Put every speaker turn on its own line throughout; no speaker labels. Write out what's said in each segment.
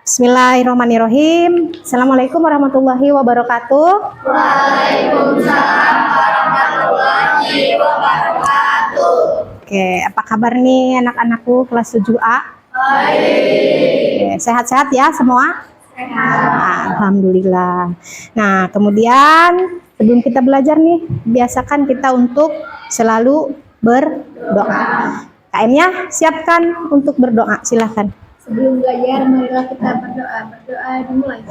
Bismillahirrahmanirrahim. Assalamualaikum warahmatullahi wabarakatuh.
Waalaikumsalam warahmatullahi wabarakatuh.
Oke, apa kabar nih anak-anakku kelas 7A?
Baik.
Sehat-sehat ya semua?
Sehat.
Alhamdulillah. Nah, kemudian sebelum kita belajar nih, biasakan kita untuk selalu berdoa. KM-nya siapkan untuk berdoa, silahkan.
Sebelum belajar, marilah kita berdoa. Berdoa dimulai.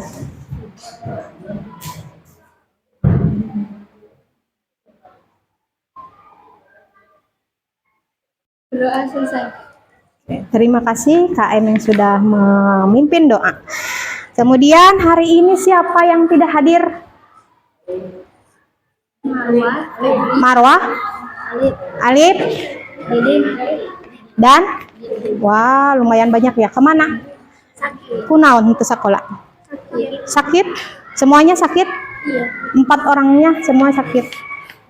Berdoa selesai.
Terima kasih KM yang sudah memimpin doa. Kemudian hari ini siapa yang tidak hadir? Marwah, Alif, dan wah lumayan banyak ya. Kemana?
Sakit.
Kunaon untuk sekolah? Sakit? Semuanya sakit?
Iya.
4 orangnya semua sakit.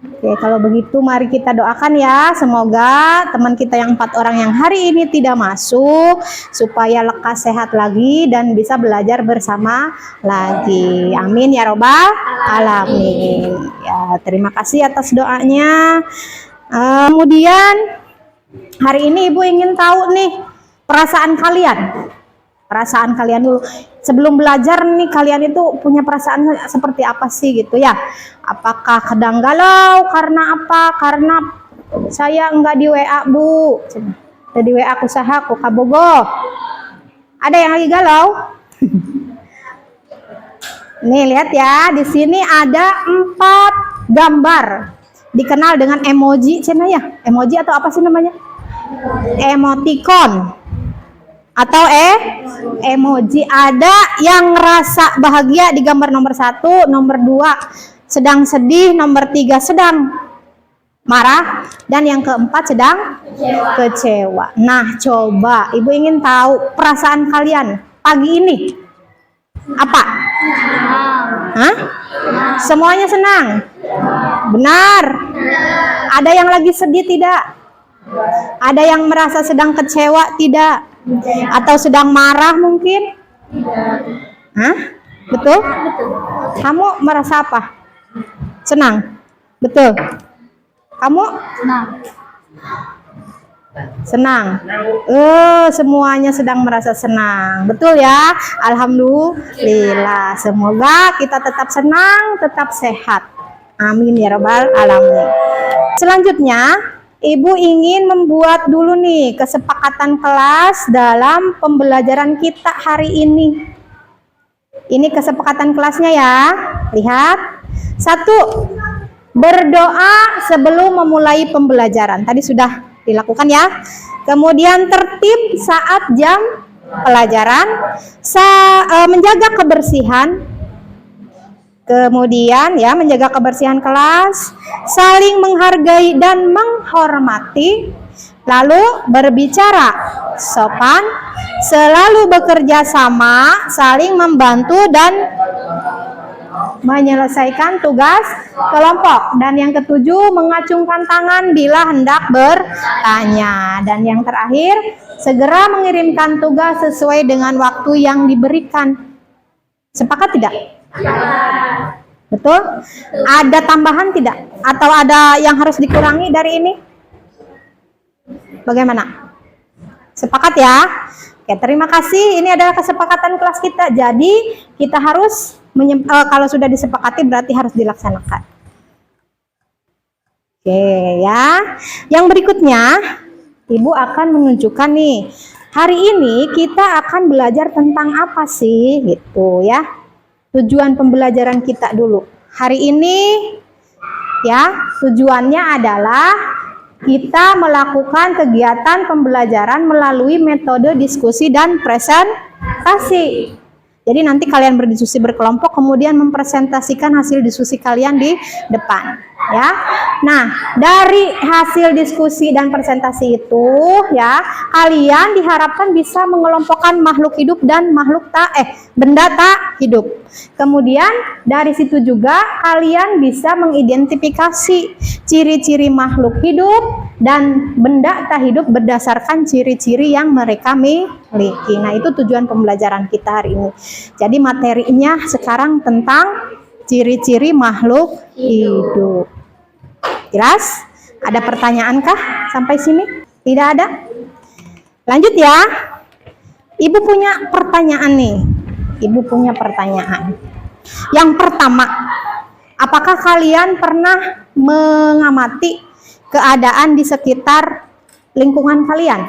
Oke, kalau begitu mari kita doakan ya, semoga teman kita yang 4 orang yang hari ini tidak masuk supaya lekas sehat lagi dan bisa belajar bersama lagi. Amin ya robbal alamin. Ya, terima kasih atas doanya. Kemudian hari ini Ibu ingin tahu nih perasaan kalian. Perasaan kalian dulu. Sebelum belajar nih kalian itu punya perasaan seperti apa sih gitu ya? Apakah kadang galau karena apa? Karena saya enggak di WA, Bu. Di WA aku saha aku kabogo. Ada yang lagi galau? Nih lihat ya, di sini ada 4 gambar. Dikenal dengan emoji, cina ya? Emoji atau apa sih namanya? Emoticon. Atau emoji. Ada yang ngerasa bahagia di gambar nomor 1, nomor 2 sedang sedih, nomor 3 sedang marah, dan yang keempat sedang kecewa. Nah, coba Ibu ingin tahu perasaan kalian pagi ini apa? Hah? Semuanya senang? Benar. Ada yang lagi sedih tidak? Ada yang merasa sedang kecewa tidak? Atau sedang marah mungkin? Hah? Betul? Kamu merasa apa? Senang? Betul? Kamu? Senang. Semuanya sedang merasa senang. Betul ya? Alhamdulillah. Semoga kita tetap senang, tetap sehat. Amin ya rabbal alamin. Selanjutnya, Ibu ingin membuat dulu nih kesepakatan kelas dalam pembelajaran kita hari ini. Ini kesepakatan kelasnya ya. Lihat. 1. Berdoa sebelum memulai pembelajaran. Tadi sudah dilakukan ya. Kemudian tertib saat jam pelajaran. Menjaga kebersihan. Kemudian ya, menjaga kebersihan kelas, saling menghargai dan menghormati, lalu berbicara sopan, selalu bekerja sama, saling membantu dan menyelesaikan tugas kelompok. Dan yang ketujuh, mengacungkan tangan bila hendak bertanya. Dan yang terakhir, segera mengirimkan tugas sesuai dengan waktu yang diberikan. Sepakat tidak? Betul? Ada tambahan tidak? Atau ada yang harus dikurangi dari ini? Bagaimana? Sepakat ya? Oke, terima kasih. Ini adalah kesepakatan kelas kita. Jadi kita harus kalau sudah disepakati berarti harus dilaksanakan. Oke ya. Yang berikutnya Ibu akan menunjukkan nih. Hari ini kita akan belajar tentang apa sih gitu ya. Tujuan pembelajaran kita dulu. Hari ini ya, tujuannya adalah kita melakukan kegiatan pembelajaran melalui metode diskusi dan presentasi. Jadi nanti kalian berdiskusi berkelompok, kemudian mempresentasikan hasil diskusi kalian di depan, ya. Nah, dari hasil diskusi dan presentasi itu, ya, kalian diharapkan bisa mengelompokkan makhluk hidup dan benda tak hidup. Kemudian dari situ juga kalian bisa mengidentifikasi ciri-ciri makhluk hidup dan benda tak hidup berdasarkan ciri-ciri yang mereka miliki. Nah, itu tujuan pembelajaran kita hari ini. Jadi materinya sekarang tentang ciri-ciri makhluk hidup. Jelas? Ada pertanyaan kah sampai sini? Tidak ada? Lanjut ya. Ibu punya pertanyaan nih. Ibu punya pertanyaan. Yang pertama, apakah kalian pernah mengamati keadaan di sekitar lingkungan kalian?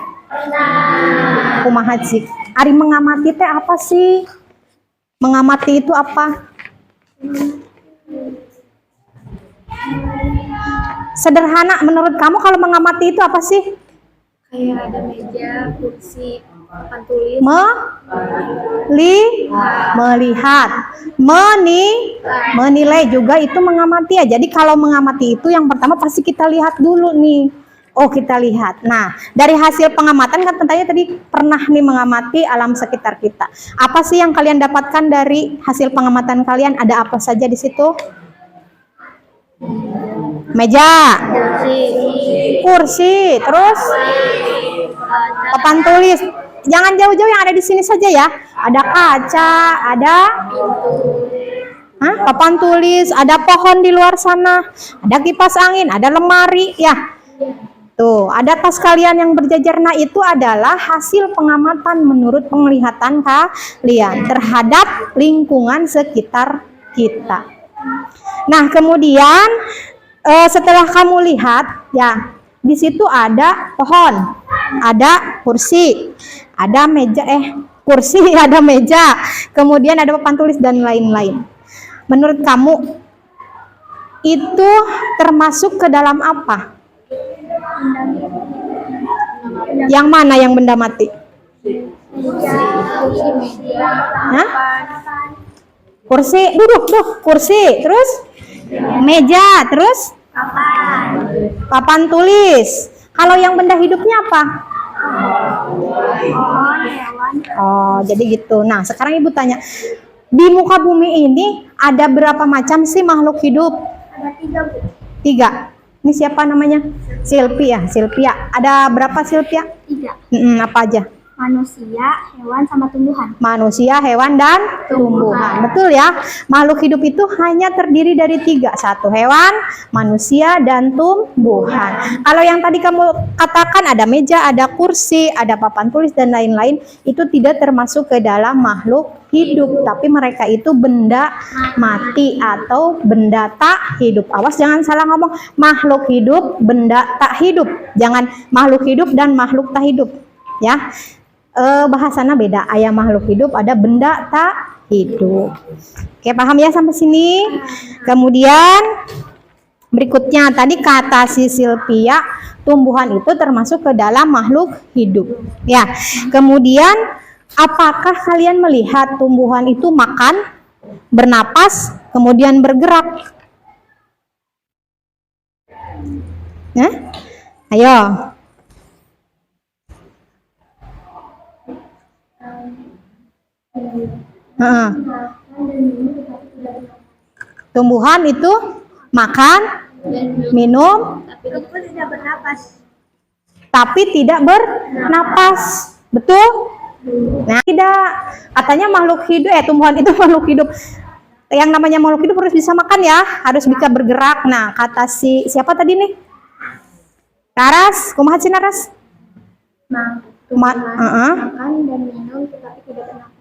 Kumaha cik? Ari mengamati teh apa sih? Mengamati itu apa? Sederhana, menurut kamu kalau mengamati itu apa sih?
Kayak ada meja, kursi, papan tulis.
Melihat, menilai juga itu mengamati ya. Jadi kalau mengamati itu yang pertama pasti kita lihat dulu nih. Oh, kita lihat. Nah, dari hasil pengamatan kan tentunya tadi pernah nih mengamati alam sekitar kita. Apa sih yang kalian dapatkan dari hasil pengamatan kalian? Ada apa saja di situ? Meja, kursi, terus papan tulis. Jangan jauh-jauh, yang ada di sini saja ya. Ada kaca, ada papan tulis, ada pohon di luar sana, ada kipas angin, ada lemari ya. Tuh, ada tas kalian yang berjajar. Nah, itu adalah hasil pengamatan menurut penglihatan kalian terhadap lingkungan sekitar kita. Nah, kemudian setelah kamu lihat ya, di situ ada pohon, ada kursi, ada meja, kursi, ada meja, kemudian ada papan tulis dan lain-lain. Menurut kamu itu termasuk ke dalam apa? Yang mana yang benda mati? Hah? Kursi, kursi, terus meja, terus papan tulis. Kalau yang benda hidupnya apa? Oh, jadi gitu. Nah, sekarang ibu tanya, di muka bumi ini ada berapa macam sih makhluk hidup?
Ada 3, Bu.
3. Ini siapa namanya? Silvia. Silvia. Ada berapa Silvia?
3.
Apa aja?
Manusia, hewan, sama tumbuhan.
Manusia, hewan, dan tumbuhan. Betul ya? Makhluk hidup itu hanya terdiri dari 3. 1 hewan, manusia, dan tumbuhan. Kalau yang tadi kamu katakan ada meja, ada kursi, ada papan tulis, dan lain-lain, itu tidak termasuk ke dalam makhluk hidup. Tapi mereka itu benda mati atau benda tak hidup. Awas jangan salah ngomong. Makhluk hidup, benda tak hidup. Jangan makhluk hidup dan makhluk tak hidup. Ya. Bahasanya beda. Ayah makhluk hidup, ada benda tak hidup. Oke, paham ya sampai sini? Kemudian berikutnya tadi kata si Silvia, tumbuhan itu termasuk ke dalam makhluk hidup. Ya. Kemudian apakah kalian melihat tumbuhan itu makan, bernapas, kemudian bergerak? Ayo. Tumbuhan itu makan, minum, tapi tidak bernapas. Betul? Nah, tidak. Katanya makhluk hidup, tumbuhan itu makhluk hidup. Yang namanya makhluk hidup harus bisa makan ya, harus bisa bergerak. Nah, kata siapa tadi nih? Laras, kumaha cina Ras?
Makan dan minum tetapi tidak bernapas.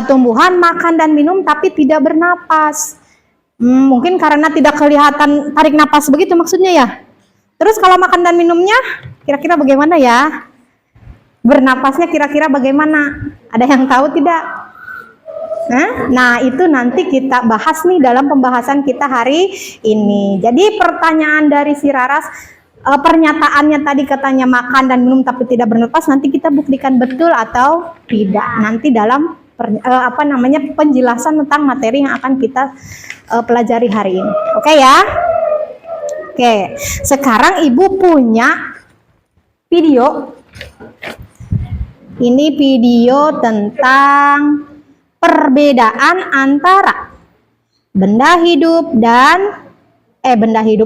Tumbuhan makan dan minum tapi tidak bernapas. Mungkin karena tidak kelihatan tarik napas begitu maksudnya ya. Terus kalau makan dan minumnya kira-kira bagaimana ya? Bernapasnya kira-kira bagaimana? Ada yang tahu tidak? Nah, itu nanti kita bahas nih dalam pembahasan kita hari ini. Jadi pertanyaan dari si Raras, pernyataannya tadi katanya makan dan minum tapi tidak bernapas, nanti kita buktikan betul atau tidak nanti dalam penjelasan tentang materi yang akan kita pelajari hari ini. Oke ya? Oke, sekarang ibu punya video. Ini video tentang perbedaan antara benda hidup dan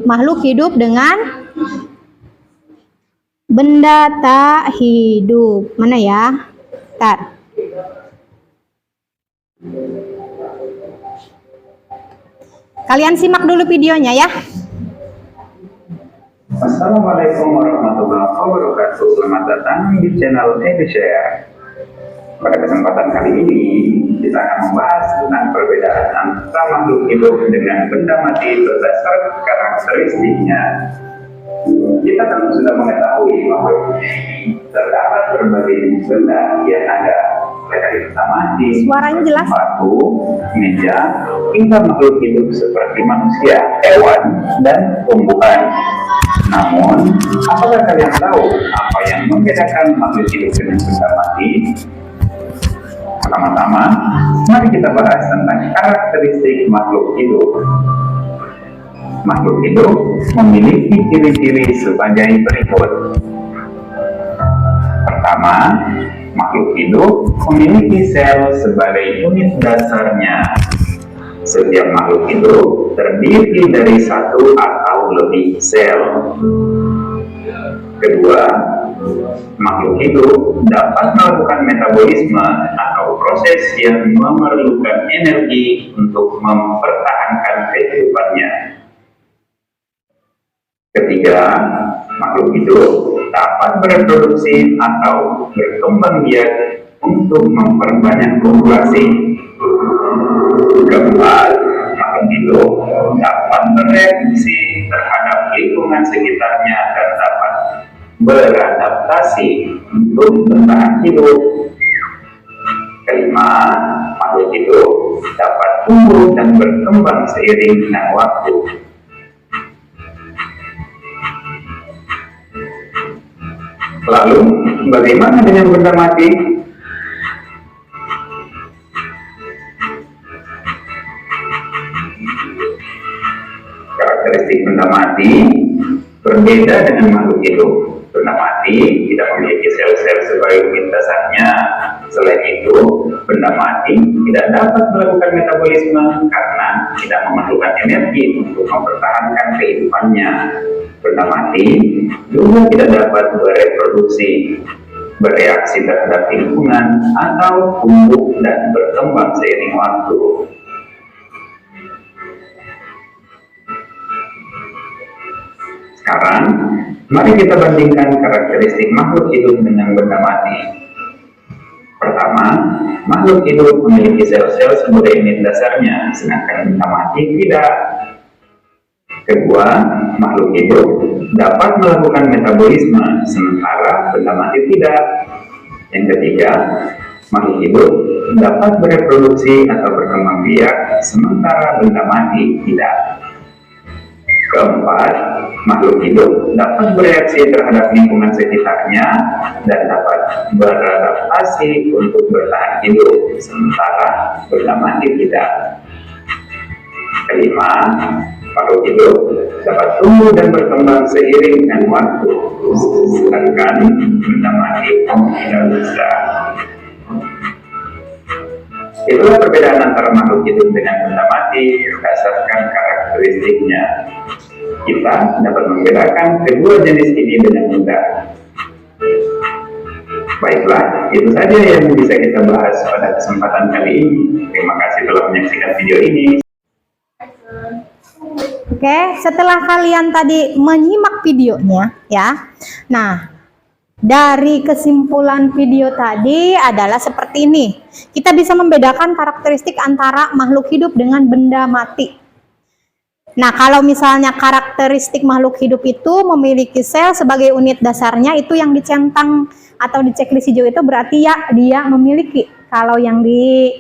makhluk hidup dengan Benda tak hidup. Mana ya? Bentar. Kalian simak dulu videonya ya.
Assalamualaikum warahmatullahi wabarakatuh. Selamat datang di channel EduShare. Pada kesempatan kali ini kita akan membahas tentang perbedaan antara makhluk hidup dengan benda mati berdasarkan karakteristiknya. Kita tentu sudah mengetahui bahwa terdapat berbagai jenis benda yang ada, mulai dari benda mati,
Suaranya jelas.
batu, meja, hingga makhluk hidup seperti manusia, hewan, dan tumbuhan. Namun, apakah kalian tahu apa yang membedakan makhluk hidup dengan benda mati? Pertama-tama, mari kita bahas tentang karakteristik makhluk hidup. Makhluk hidup memiliki ciri-ciri sebagai berikut. Pertama, makhluk hidup memiliki sel sebagai unit dasarnya. Setiap makhluk hidup terdiri dari satu atau lebih sel. Kedua, makhluk hidup dapat melakukan metabolisme atau proses yang memerlukan energi untuk mempertahankan kehidupannya. Ketiga, makhluk hidup dapat bereproduksi atau berkembang biak untuk memperbanyak populasi. Keempat, makhluk hidup dapat bereaksi terhadap lingkungan sekitarnya dan dapat beradaptasi untuk bertahan hidup. Kelima, makhluk hidup dapat tumbuh dan berkembang seiring dengan waktu. Lalu, bagaimana dengan benda mati? Karakteristik benda mati berbeda dengan makhluk hidup. Benda mati tidak memiliki sel-sel sebagai unit dasarnya. Selain itu, benda mati tidak dapat melakukan metabolisme karena tidak memerlukan energi untuk mempertahankan kehidupannya. Benda mati juga tidak dapat bereproduksi, bereaksi terhadap lingkungan, atau tumbuh dan berkembang seiring waktu. Sekarang, mari kita bandingkan karakteristik makhluk hidup dengan benda mati. Pertama, makhluk hidup memiliki sel-sel sebagai unit dasarnya, sedangkan benda mati tidak. Kedua, makhluk hidup dapat melakukan metabolisme, sementara benda mati tidak. Yang ketiga, makhluk hidup dapat bereproduksi atau berkembang biak, sementara benda mati tidak. Keempat, makhluk hidup dapat bereaksi terhadap lingkungan sekitarnya dan dapat beradaptasi untuk bertahan hidup, sementara benda mati tidak. Kelima, makhluk hidup dapat tumbuh dan berkembang seiring dengan waktu, sedangkan benda mati tidak bisa. Itulah perbedaan antara makhluk hidup dengan benda mati berdasarkan karakteristiknya. Kita dapat membedakan kedua jenis ini dengan mudah. Baiklah, itu saja yang bisa kita bahas pada kesempatan kali ini. Terima kasih telah menyaksikan video ini.
Oke, setelah kalian tadi menyimak videonya ya. Nah, dari kesimpulan video tadi adalah seperti ini. Kita bisa membedakan karakteristik antara makhluk hidup dengan benda mati. Nah, kalau misalnya karakteristik makhluk hidup itu memiliki sel sebagai unit dasarnya, itu yang dicentang atau di checklist hijau itu berarti ya dia memiliki. Kalau yang di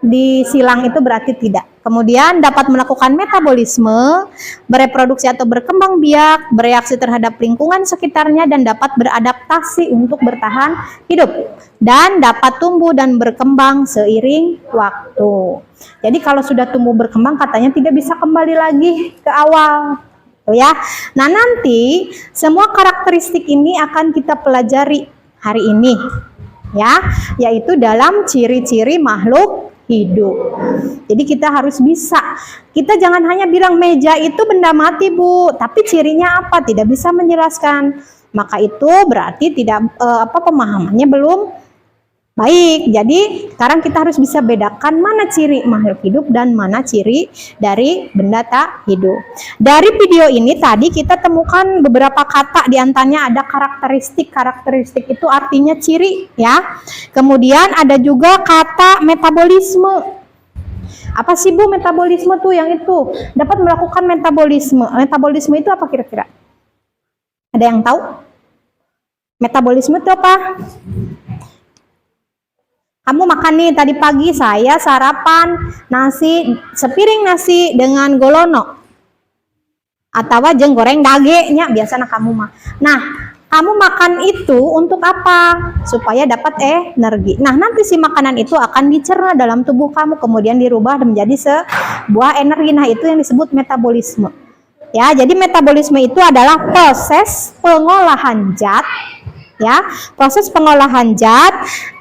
di silang itu berarti tidak. Kemudian dapat melakukan metabolisme, bereproduksi atau berkembang biak, bereaksi terhadap lingkungan sekitarnya, dan dapat beradaptasi untuk bertahan hidup, dan dapat tumbuh dan berkembang seiring waktu. Jadi kalau sudah tumbuh berkembang katanya tidak bisa kembali lagi ke awal. Ya. Nah, nanti semua karakteristik ini akan kita pelajari hari ini ya, yaitu dalam ciri-ciri makhluk hidup. Jadi kita harus bisa. Kita jangan hanya bilang meja itu benda mati, Bu, tapi cirinya apa? Tidak bisa menjelaskan. Maka itu berarti tidak pemahamannya belum baik. Jadi sekarang kita harus bisa bedakan mana ciri makhluk hidup dan mana ciri dari benda tak hidup. Dari video ini tadi kita temukan beberapa kata, diantaranya ada karakteristik. Karakteristik itu artinya ciri, ya. Kemudian ada juga kata metabolisme. Apa sih, Bu, metabolisme tuh? Yang itu dapat melakukan metabolisme. Metabolisme itu apa kira-kira? Ada yang tahu? Metabolisme itu apa? Kamu makan nih, tadi pagi saya sarapan nasi, sepiring nasi dengan golono. Atau jeng goreng dagenya, biasanya kamu mah. Nah, kamu makan itu untuk apa? Supaya dapat energi. Nah, nanti si makanan itu akan dicerna dalam tubuh kamu, kemudian dirubah menjadi sebuah energi. Nah, itu yang disebut metabolisme. Ya, jadi metabolisme itu adalah proses pengolahan zat, ya, proses pengolahan zat,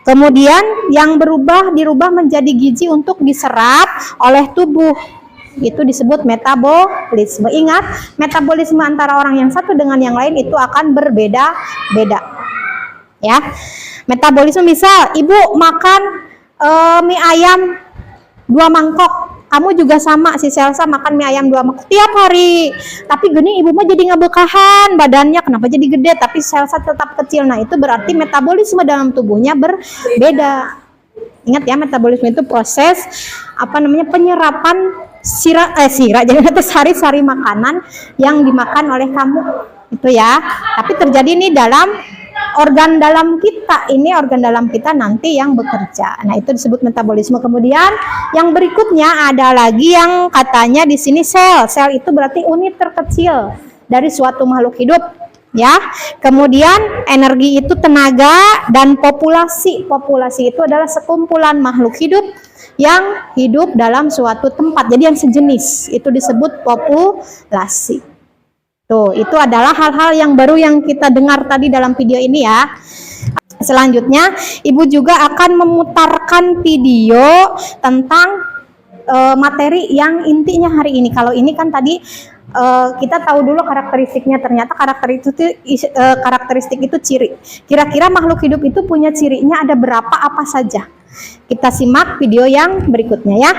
kemudian yang dirubah menjadi gizi untuk diserap oleh tubuh. Itu disebut metabolisme. Ingat, metabolisme antara orang yang satu dengan yang lain itu akan berbeda-beda. Ya. Metabolisme, misal Ibu makan mie ayam 2 mangkok. Kamu juga sama, si Selsa makan mie ayam 2 mangkok tiap hari. Tapi gini, Ibu mah jadi ngebekahan badannya, kenapa jadi gede tapi Selsa tetap kecil. Nah, itu berarti metabolisme dalam tubuhnya berbeda. Ingat ya, metabolisme itu proses penyerapan jadi sari-sari makanan yang dimakan oleh kamu. Itu ya. Tapi terjadi nih dalam organ dalam kita, ini organ dalam kita nanti yang bekerja. Nah, itu disebut metabolisme. Kemudian yang berikutnya ada lagi yang katanya di sini sel. Sel itu berarti unit terkecil dari suatu makhluk hidup, ya. Kemudian energi itu tenaga, dan populasi. Populasi itu adalah sekumpulan makhluk hidup yang hidup dalam suatu tempat. Jadi yang sejenis itu disebut populasi. Tuh, itu adalah hal-hal yang baru yang kita dengar tadi dalam video ini, ya. Selanjutnya, Ibu juga akan memutarkan video tentang materi yang intinya hari ini. Kalau ini kan tadi kita tahu dulu karakteristiknya. Ternyata karakteristik itu ciri. Kira-kira makhluk hidup itu punya cirinya ada berapa, apa saja? Kita simak video yang berikutnya, ya.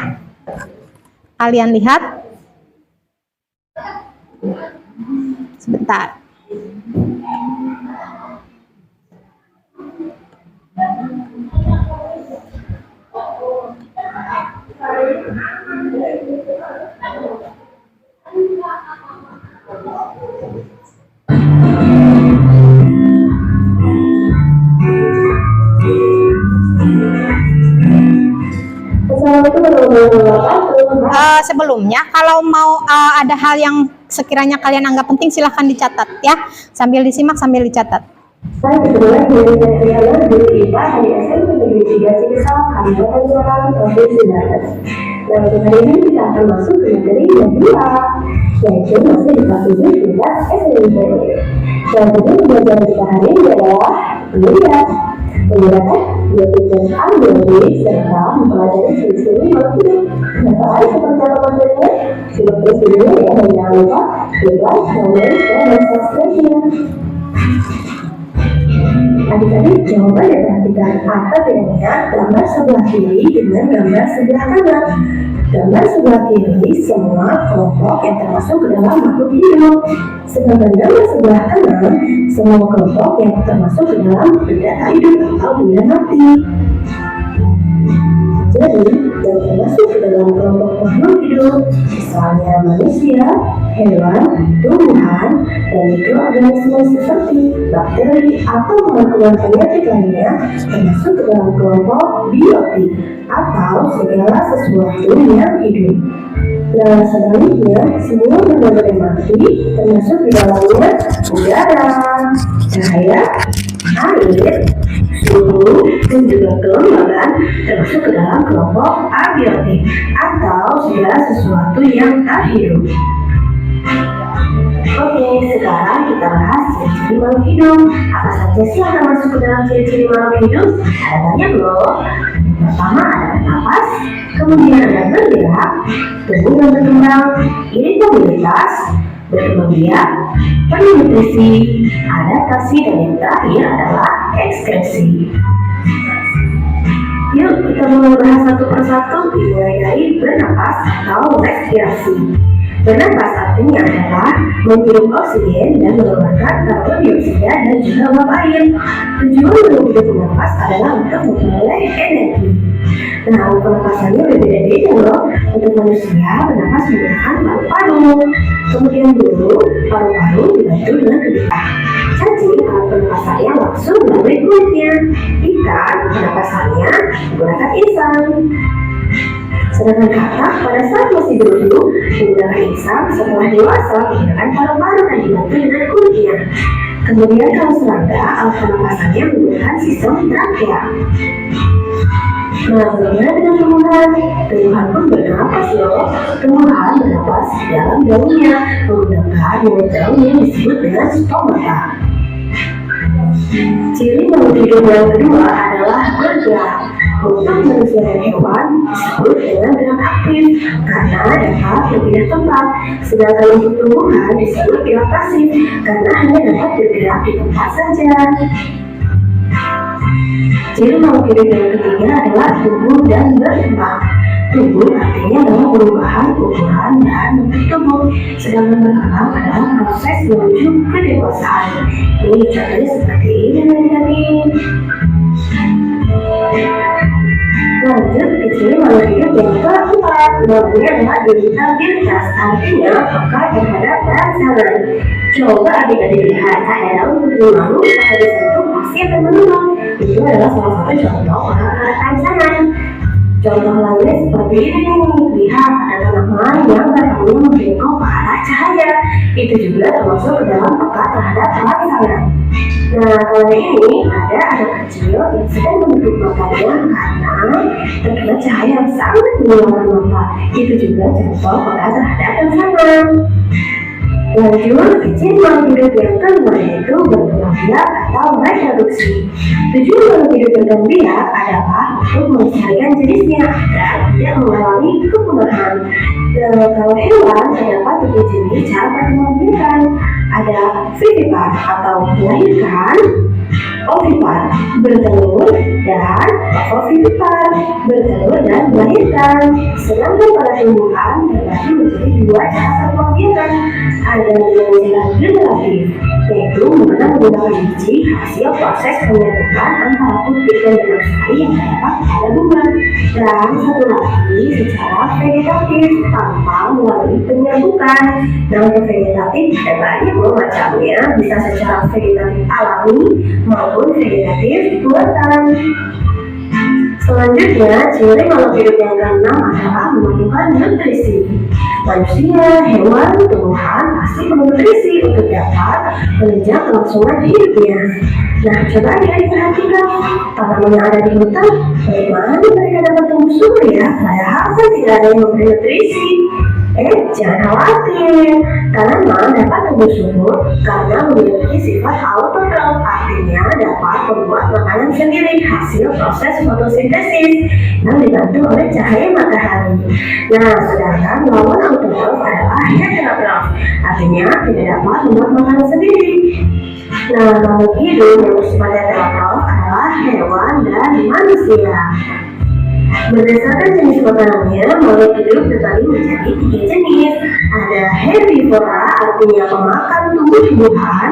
Kalian lihat. Sebentar. Sebelumnya, kalau mau ada hal yang sekiranya kalian anggap penting, silahkan dicatat, ya. Sambil disimak, sambil dicatat.
Saya kebetulan guru IPA dari SMP Negeri 3 Cikesang, Kabupaten Serang, Provinsi Banten. Nah, untuk hari ini kita akan masuk ke materi yang kedua, yaitu masih di kelas 7 tingkat SMP. Dan tujuan pembelajaran kita hari ini adalah menggunakan biotik ambiologi serta mempelajari ciri-ciri makhluk hidup. Nah, seperti apa materinya? Simak terus videonya ya, dan jangan lupa like, comment, dan subscribe. Adik-adik, coba ya perhatikan apa bedanya gambar sebelah kiri dengan gambar sebelah kanan. Gambar sebelah kiri semua kelompok yang termasuk ke dalam makhluk hidup. Sedangkan gambar sebelah kanan semua kelompok yang termasuk ke dalam benda tak hidup atau benda mati. Jadi, yang termasuk ke dalam kelompok makhluk hidup, misalnya manusia, hewan, tumbuhan, dan mikroorganisme seperti bakteri atau kuman-kuman penyakit lainnya, termasuk ke dalam kelompok biotik atau segala sesuatu yang hidup. Nah, sebaliknya, semua benda-benda mati termasuk di dalamnya udara, cahaya, air, suhu, dan juga kelembagaan termasuk ke dalam kelompok abiotik atau segala sesuatu yang tak hidup. Oke, sekarang kita bahas ciri-ciri makhluk hidup. Apa saja sih yang termasuk ke dalam ciri-ciri makhluk hidup? Ada banyak loh. Pertama ada bernapas, kemudian ada bergerak, tumbuh dan berkembang, iritabilitas, berkembang biak, perlu nutrisi, adaptasi, dan yang terakhir adalah ekskresi. Yuk kita mulai bahas satu persatu, dimulai dari bernapas atau respirasi. Bernapas artinya adalah menghirup oksigen dan mengeluarkan karbon dioksida dan juga uap air. Tujuan menghirup bernapas adalah untuk memperoleh energi. Nah, pernapasannya berbeda-beda loh. Untuk manusia, bernapas menggunakan paru-paru. Kemudian paru-paru dibantu dengan kedua. Cacing alat pernapasannya langsung melalui kulitnya. Ikan pernapasannya menggunakan insang. Sedangkan katak pada saat masih berumur menggunakan insang, setelah dewasa menggunakan paru-paru dan dibantu dengan kulitnya. Kemudian kalau serangga alat pernapasannya menggunakan sistem trakea. Nah, bagaimana dengan tumbuhan? Tumbuhan pun bernapas loh. Tumbuhan bernapas di dalam daunnya menggunakan mulut daun yang disebut dengan stomata. Ciri makhluk hidup yang kedua adalah bergerak. Untuk manusia dan hewan disebut dengan gerak aktif karena dapat berpindah tempat. Sedangkan untuk tumbuhan disebut gerak pasif karena hanya dapat bergerak di tempat saja. Ciri makhluk hidup yang ketiga adalah tumbuh dan berkembang. Tumbuh artinya adalah perubahan ukuran dan bentuk tubuh, sedangkan berkembang adalah proses menuju kedewasaan. Ini contohnya seperti ini adik-adik. Lanjut ke ciri makhluk hidup yang keempat, namanya adalah iritabilitas, artinya peka terhadap rangsangan. Coba adik-adik lihat ada daun putri malu atau disentuh pasti akan menurun. Itu adalah salah satu contoh orang-orang rangsangan. Contoh lainnya seperti ini, lihat ada tanaman yang batangnya membengkok ke arah cahaya. Itu juga termasuk ke dalam peka terhadap rangsangan. Nah, kalau ini ada anak kecil yang sedang menutup matanya karena terkena cahaya yang sangat menyilaukan mata. Itu juga contoh peka terhadap rangsangan. Lanjut ke ciri makhluk hidup yang kelima, yaitu berkembang biak atau reproduksi. Tujuan makhluk hidup berkembang biak adalah untuk melestarikan jenisnya agar tidak mengalami kepunahan. Kalau hewan terdapat tiga jenis cara berkembang biakan. Ada vivipar atau melahirkan, ovipar bertelur, dan ovovivipar bertelur dan melahirkan. Sedangkan pada tumbuhan terbagi menjadi dua cara berkembang biakan. Ada yang generatif, yaitu mana menggunakan biji hasil proses penyerbukan antara putih dan bersari yang terdapat pada bunga. Dan satu lagi secara vegetatif tanpa melalui penyerbukan. Dan untuk vegetatif ada banyak macamnya, bisa secara vegetatif alami maupun vegetatif buatan. Selanjutnya, ciri makhluk hidup yang keenam adalah memerlukan nutrisi. Manusia, hewan, tumbuhan pasti perlu nutrisi untuk dapat menunjang kelangsungan hidupnya. Nah, coba adik-adik perhatikan tanaman yang ada di hutan, bagaimana mereka dapat tumbuh subur ya? Padahal kan tidak ada yang memberi nutrisi. Jangan khawatir, tanaman dapat tumbuh subur karena memiliki sifat autotrof, artinya dapat membuat makanan sendiri hasil proses fotosintesis yang dibantu oleh cahaya matahari. Nah, sedangkan lawan autotrof adalah heterotrof, artinya tidak dapat membuat makanan sendiri. Nah, makhluk hidup yang bersifat heterotrof adalah hewan dan manusia. Berdasarkan jenis makanannya, makhluk hidup terbagi menjadi tiga jenis. Ada herbivora, artinya pemakan tumbuh-tumbuhan.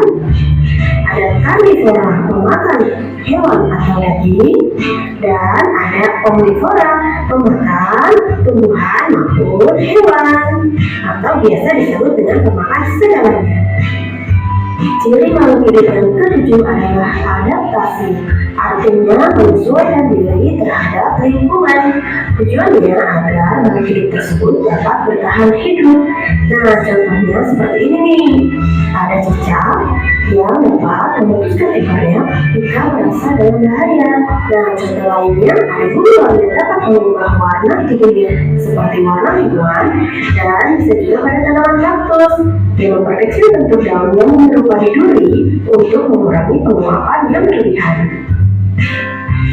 Ada karnivora, pemakan hewan atau daging. Dan ada omnivora, pemakan tumbuhan maupun hewan, atau biasa disebut dengan pemakan segalanya. Ciri makhluk hidup yang ketujuh adalah adaptasi, artinya menyesuaikan diri terhadap lingkungan. Tujuannya agar makhluk hidup tersebut dapat bertahan hidup. Nah, contohnya seperti ini nih, ada cicak yang dapat memutuskan ekornya jika merasa dalam bahaya. Nah, contoh lainnya ada burung yang dapat mengubah warna tubuhnya seperti warna hijauan, dan bisa juga pada tanaman kaktus yang memperkecil bentuk daun yang menyerupai duri untuk mengurangi penguapan yang berlebihan.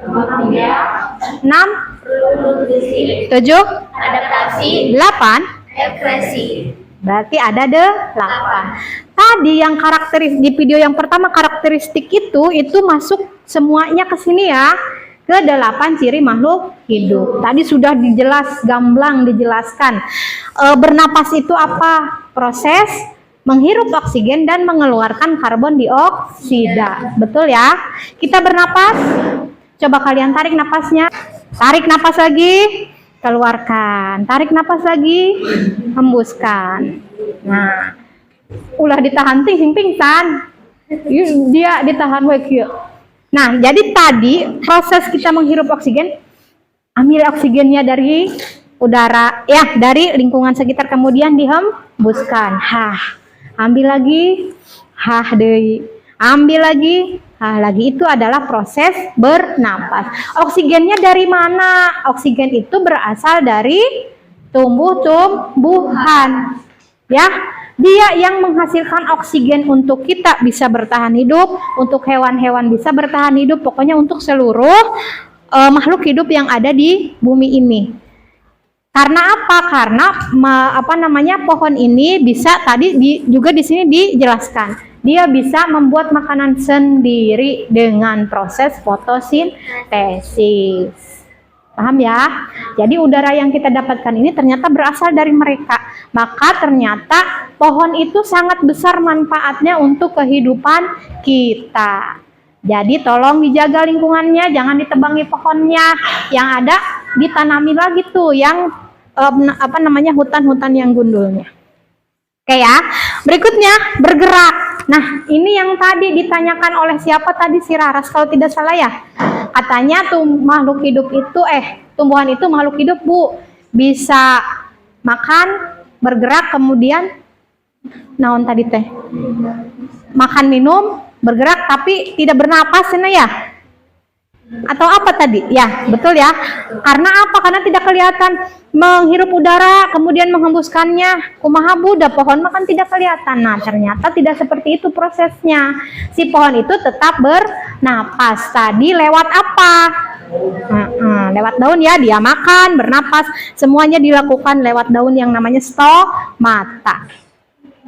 6,
nutrisi,
7,
adaptasi,
8.
ekspresi.
Berarti ada 8. Tadi yang karakteristik di video yang pertama, karakteristik itu masuk semuanya ke sini ya. Ke 8 ciri makhluk hidup. Tadi sudah gamblang dijelaskan. Bernapas itu apa? Proses menghirup oksigen dan mengeluarkan karbon dioksida. Betul ya? Kita bernapas. Coba kalian tarik napasnya. Tarik napas lagi. Keluarkan. Tarik napas lagi. Hembuskan. Nah, ulah ditahan ting pingsan. Dia ditahan wek. Nah, jadi tadi proses kita menghirup oksigen, ambil oksigennya dari udara, ya dari lingkungan sekitar, kemudian dihembuskan. Ambil lagi, deui. Ambil lagi, lagi. Itu adalah proses bernapas. Oksigennya dari mana? Oksigen itu berasal dari tumbuh-tumbuhan. Ya, dia yang menghasilkan oksigen untuk kita bisa bertahan hidup, untuk hewan-hewan bisa bertahan hidup, pokoknya untuk seluruh makhluk hidup yang ada di bumi ini. Karena apa? Karena pohon ini bisa juga di sini dijelaskan. Dia bisa membuat makanan sendiri dengan proses fotosintesis. Paham ya? Jadi udara yang kita dapatkan ini ternyata berasal dari mereka. Maka ternyata pohon itu sangat besar manfaatnya untuk kehidupan kita. Jadi tolong dijaga lingkungannya, jangan ditebangi pohonnya. Yang ada ditanami lagi tuh yang hutan-hutan yang gundulnya. Oke ya. Berikutnya bergerak. Nah, ini yang tadi ditanyakan oleh siapa tadi, si Raras kalau tidak salah ya. Katanya makhluk hidup itu tumbuhan itu makhluk hidup, Bu. Bisa makan, bergerak, kemudian naon tadi teh? Makan, minum, bergerak tapi tidak bernapas ya. Atau apa tadi? Ya, betul ya. Karena apa? Karena tidak kelihatan menghirup udara kemudian menghembuskannya. Kumaha budak pohon makan tidak kelihatan. Nah, ternyata tidak seperti itu prosesnya. Si pohon itu tetap bernapas. Tadi lewat apa? Lewat daun ya, dia makan, bernapas. Semuanya dilakukan lewat daun yang namanya stomata.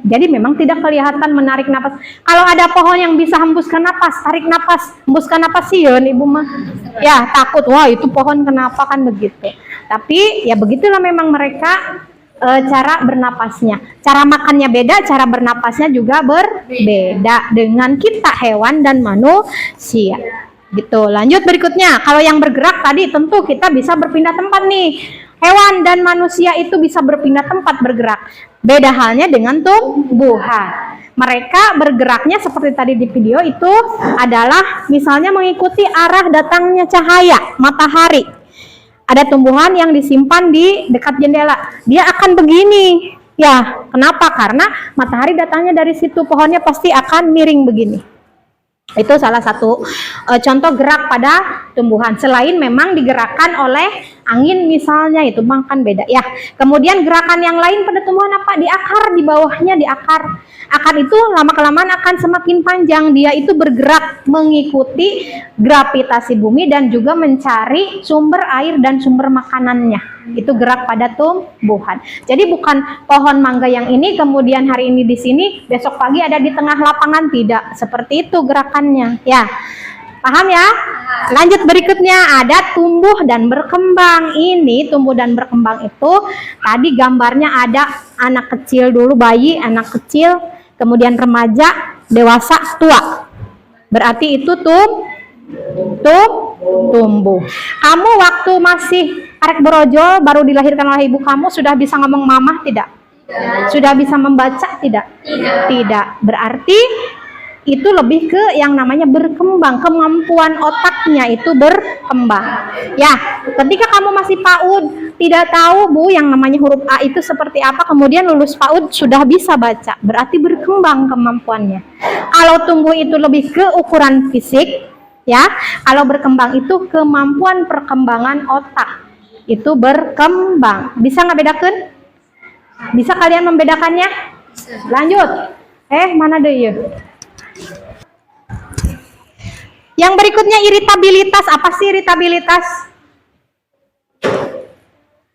Jadi memang tidak kelihatan menarik napas. Kalau ada pohon yang bisa hembuskan napas, tarik napas, hembuskan napas sih ya, Ibu mah. Ya takut, wah itu pohon kenapa kan begitu. Tapi ya begitulah memang mereka cara bernapasnya. Cara makannya beda, cara bernapasnya juga berbeda dengan kita hewan dan manusia. Gitu. Lanjut berikutnya. Kalau yang bergerak tadi tentu kita bisa berpindah tempat nih. Hewan dan manusia itu bisa berpindah tempat bergerak. Beda halnya dengan tumbuhan. Mereka bergeraknya seperti tadi di video itu adalah misalnya mengikuti arah datangnya cahaya matahari. Ada tumbuhan yang disimpan di dekat jendela. Dia akan begini. Ya, kenapa? Karena matahari datangnya dari situ. Pohonnya pasti akan miring begini. Itu salah satu contoh gerak pada tumbuhan. Selain memang digerakkan oleh angin misalnya, itu kan beda ya. Kemudian gerakan yang lain pada tumbuhan apa? Di akar, di bawahnya di akar. Akar itu lama-kelamaan akan semakin panjang. Dia itu bergerak mengikuti gravitasi bumi dan juga mencari sumber air dan sumber makanannya. Itu gerak pada tumbuhan. Jadi bukan pohon mangga yang ini kemudian hari ini di sini, besok pagi ada di tengah lapangan, tidak seperti itu gerakannya. Ya, paham ya? Lanjut berikutnya, ada tumbuh dan berkembang. Ini tumbuh dan berkembang itu tadi gambarnya ada anak kecil dulu, bayi, anak kecil, kemudian remaja, dewasa, tua. Berarti itu tumbuh. Kamu waktu masih arek berojol, baru dilahirkan oleh ibu kamu, sudah bisa ngomong mamah tidak? Sudah bisa membaca tidak? Tidak. Berarti itu lebih ke yang namanya berkembang, kemampuan otaknya itu berkembang. Ya, ketika kamu masih PAUD, tidak tahu Bu yang namanya huruf A itu seperti apa, kemudian lulus PAUD sudah bisa baca, berarti berkembang kemampuannya. Kalau tumbuh itu lebih ke ukuran fisik, ya. Kalau berkembang itu kemampuan perkembangan otak. Itu berkembang. Bisa nggak bedakan? Bisa kalian membedakannya? Lanjut. Mana deh ya? Yang berikutnya iritabilitas. Apa sih iritabilitas?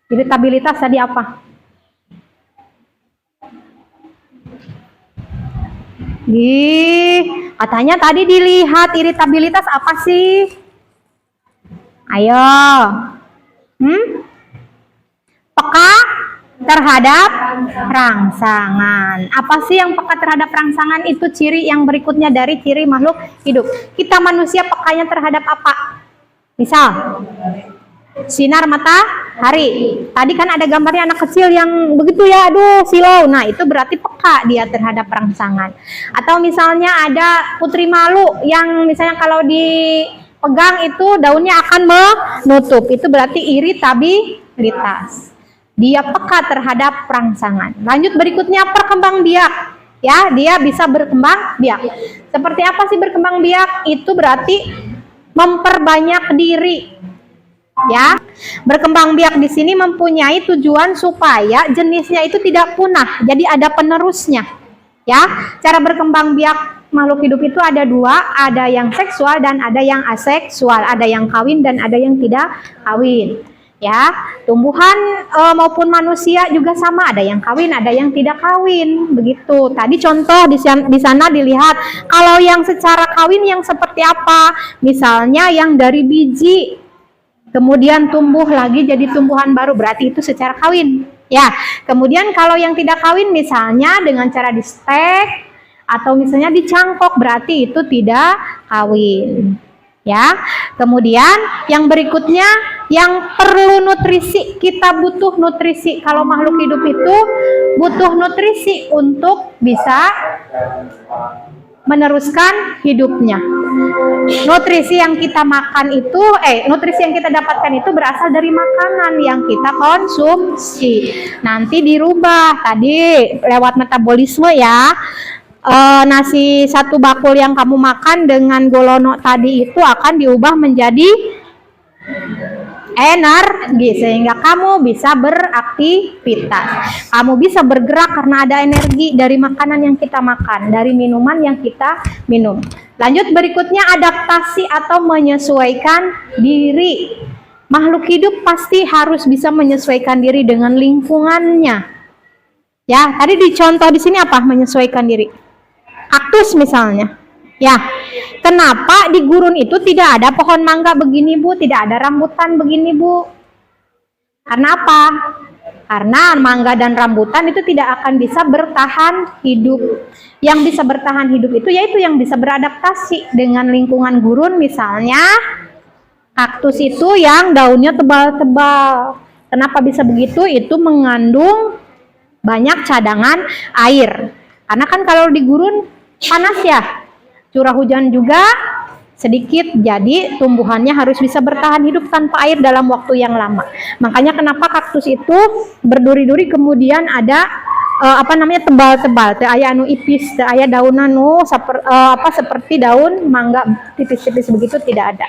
Iritabilitas tadi apa? Katanya tadi dilihat iritabilitas apa sih? Ayo. Peka terhadap rangsangan. Apa sih yang peka terhadap rangsangan? Itu ciri yang berikutnya dari ciri makhluk hidup. Kita manusia pekanya terhadap apa? Misal, sinar matahari. Tadi kan ada gambarnya anak kecil yang begitu ya, aduh silau. Nah, itu berarti peka dia terhadap rangsangan. Atau misalnya ada putri malu yang misalnya kalau dipegang itu daunnya akan menutup. Itu berarti iritabilitas. Dia peka terhadap rangsangan. Lanjut berikutnya perkembang biak. Ya, dia bisa berkembang biak. Seperti apa sih berkembang biak? Itu berarti memperbanyak diri. Ya, berkembang biak di sini mempunyai tujuan supaya jenisnya itu tidak punah. Jadi ada penerusnya. Ya, cara berkembang biak makhluk hidup itu ada dua, ada yang seksual dan ada yang aseksual, ada yang kawin dan ada yang tidak kawin. Ya, tumbuhan maupun manusia juga sama, ada yang kawin, ada yang tidak kawin, begitu. Tadi contoh di sana dilihat, kalau yang secara kawin yang seperti apa? Misalnya yang dari biji, kemudian tumbuh lagi jadi tumbuhan baru, berarti itu secara kawin. Ya, kemudian kalau yang tidak kawin misalnya dengan cara di stek atau misalnya dicangkok, berarti itu tidak kawin. Ya, kemudian yang berikutnya yang perlu nutrisi, kita butuh nutrisi. Kalau makhluk hidup itu butuh nutrisi untuk bisa meneruskan hidupnya. Nutrisi yang kita makan itu, nutrisi yang kita dapatkan itu berasal dari makanan yang kita konsumsi. Nanti dirubah tadi lewat metabolisme ya. Nasi satu bakul yang kamu makan dengan golono tadi itu akan diubah menjadi energi sehingga kamu bisa beraktivitas, kamu bisa bergerak karena ada energi dari makanan yang kita makan, dari minuman yang kita minum. Lanjut berikutnya adaptasi atau menyesuaikan diri. Makhluk hidup pasti harus bisa menyesuaikan diri dengan lingkungannya. Ya, tadi dicontoh di sini apa menyesuaikan diri? Kaktus misalnya. Ya, kenapa di gurun itu tidak ada pohon mangga begini Bu, tidak ada rambutan begini Bu? Karena apa? Karena mangga dan rambutan itu tidak akan bisa bertahan hidup. Yang bisa bertahan hidup itu yaitu yang bisa beradaptasi dengan lingkungan gurun. Misalnya kaktus itu yang daunnya tebal-tebal. Kenapa bisa begitu? Itu mengandung banyak cadangan air. Karena kan kalau di gurun panas ya, curah hujan juga sedikit, jadi tumbuhannya harus bisa bertahan hidup tanpa air dalam waktu yang lama. Makanya kenapa kaktus itu berduri-duri kemudian ada apa namanya tebal-tebal, teu aya anu ipis, teu aya daun anu seperti daun mangga tipis-tipis begitu, tidak ada.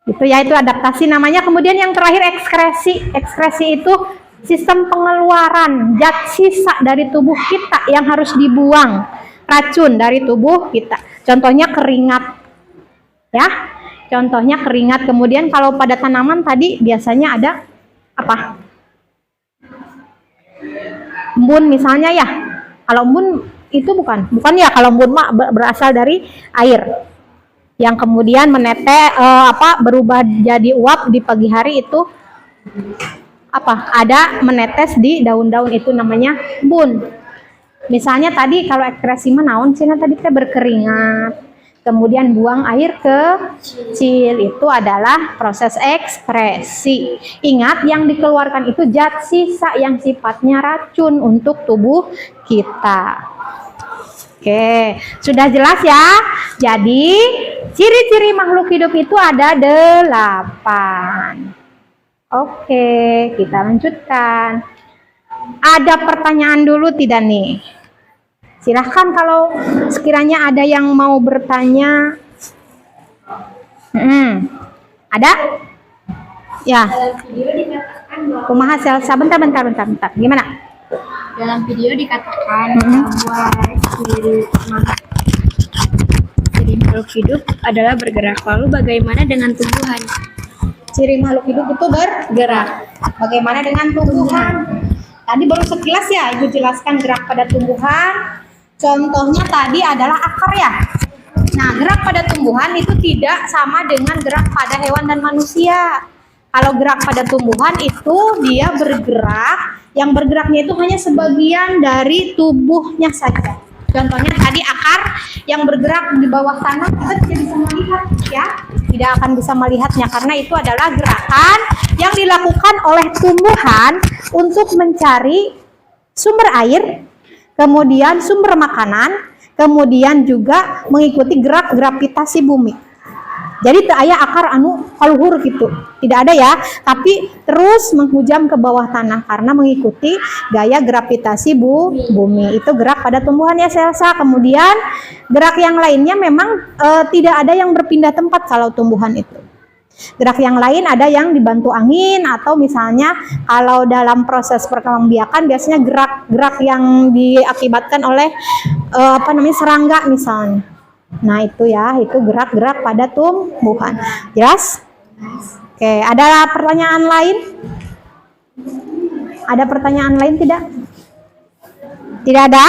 Itu ya, itu adaptasi namanya. Kemudian yang terakhir ekskresi. Ekskresi itu sistem pengeluaran zat sisa dari tubuh kita yang harus dibuang, racun dari tubuh kita. Contohnya keringat. Ya. Contohnya keringat. Kemudian kalau pada tanaman tadi biasanya ada apa? Embun misalnya ya. Kalau embun itu bukan ya, kalau embun mah berasal dari air yang kemudian berubah jadi uap di pagi hari, itu ada menetes di daun-daun, itu namanya embun. Misalnya tadi kalau ekskresi naon cina tadi teh berkeringat, kemudian buang air kecil, itu adalah proses ekskresi. Ingat, yang dikeluarkan itu zat sisa yang sifatnya racun untuk tubuh kita. Oke, sudah jelas ya? Jadi, ciri-ciri makhluk hidup itu ada 8. Oke, kita lanjutkan. Ada pertanyaan dulu tidak nih? Silahkan kalau sekiranya ada yang mau bertanya. Ada? Ya.
Dalam video dikatakan bahwa
Kumaha Selsa, bentar. Gimana?
dalam video dikatakan bahwa ciri makhluk hidup adalah bergerak. Lalu bagaimana dengan tumbuhan?
Ciri makhluk hidup itu bergerak. Bagaimana dengan tumbuhan? Tadi baru sekilas ya, Ibu jelaskan gerak pada tumbuhan. Contohnya tadi adalah akar ya. Nah, gerak pada tumbuhan itu tidak sama dengan gerak pada hewan dan manusia. Kalau gerak pada tumbuhan itu dia bergerak, yang bergeraknya itu hanya sebagian dari tubuhnya saja. Contohnya tadi akar yang bergerak di bawah tanah, kita tidak bisa melihat ya. Tidak akan bisa melihatnya karena itu adalah gerakan yang dilakukan oleh tumbuhan untuk mencari sumber air, kemudian sumber makanan, kemudian juga mengikuti gerak gravitasi bumi. Jadi teu aya akar anu kaluhur gitu, tidak ada ya, tapi terus menghujam ke bawah tanah karena mengikuti gaya gravitasi bumi. Itu gerak pada tumbuhan ya Selsa. Kemudian gerak yang lainnya memang tidak ada yang berpindah tempat kalau tumbuhan itu. Gerak yang lain ada yang dibantu angin, atau misalnya kalau dalam proses perkembangbiakan biasanya gerak-gerak yang diakibatkan oleh serangga misalnya. Nah itu ya, itu gerak-gerak pada tumbuhan. Jelas? Oke, ada pertanyaan lain? Ada pertanyaan lain tidak? Tidak ada?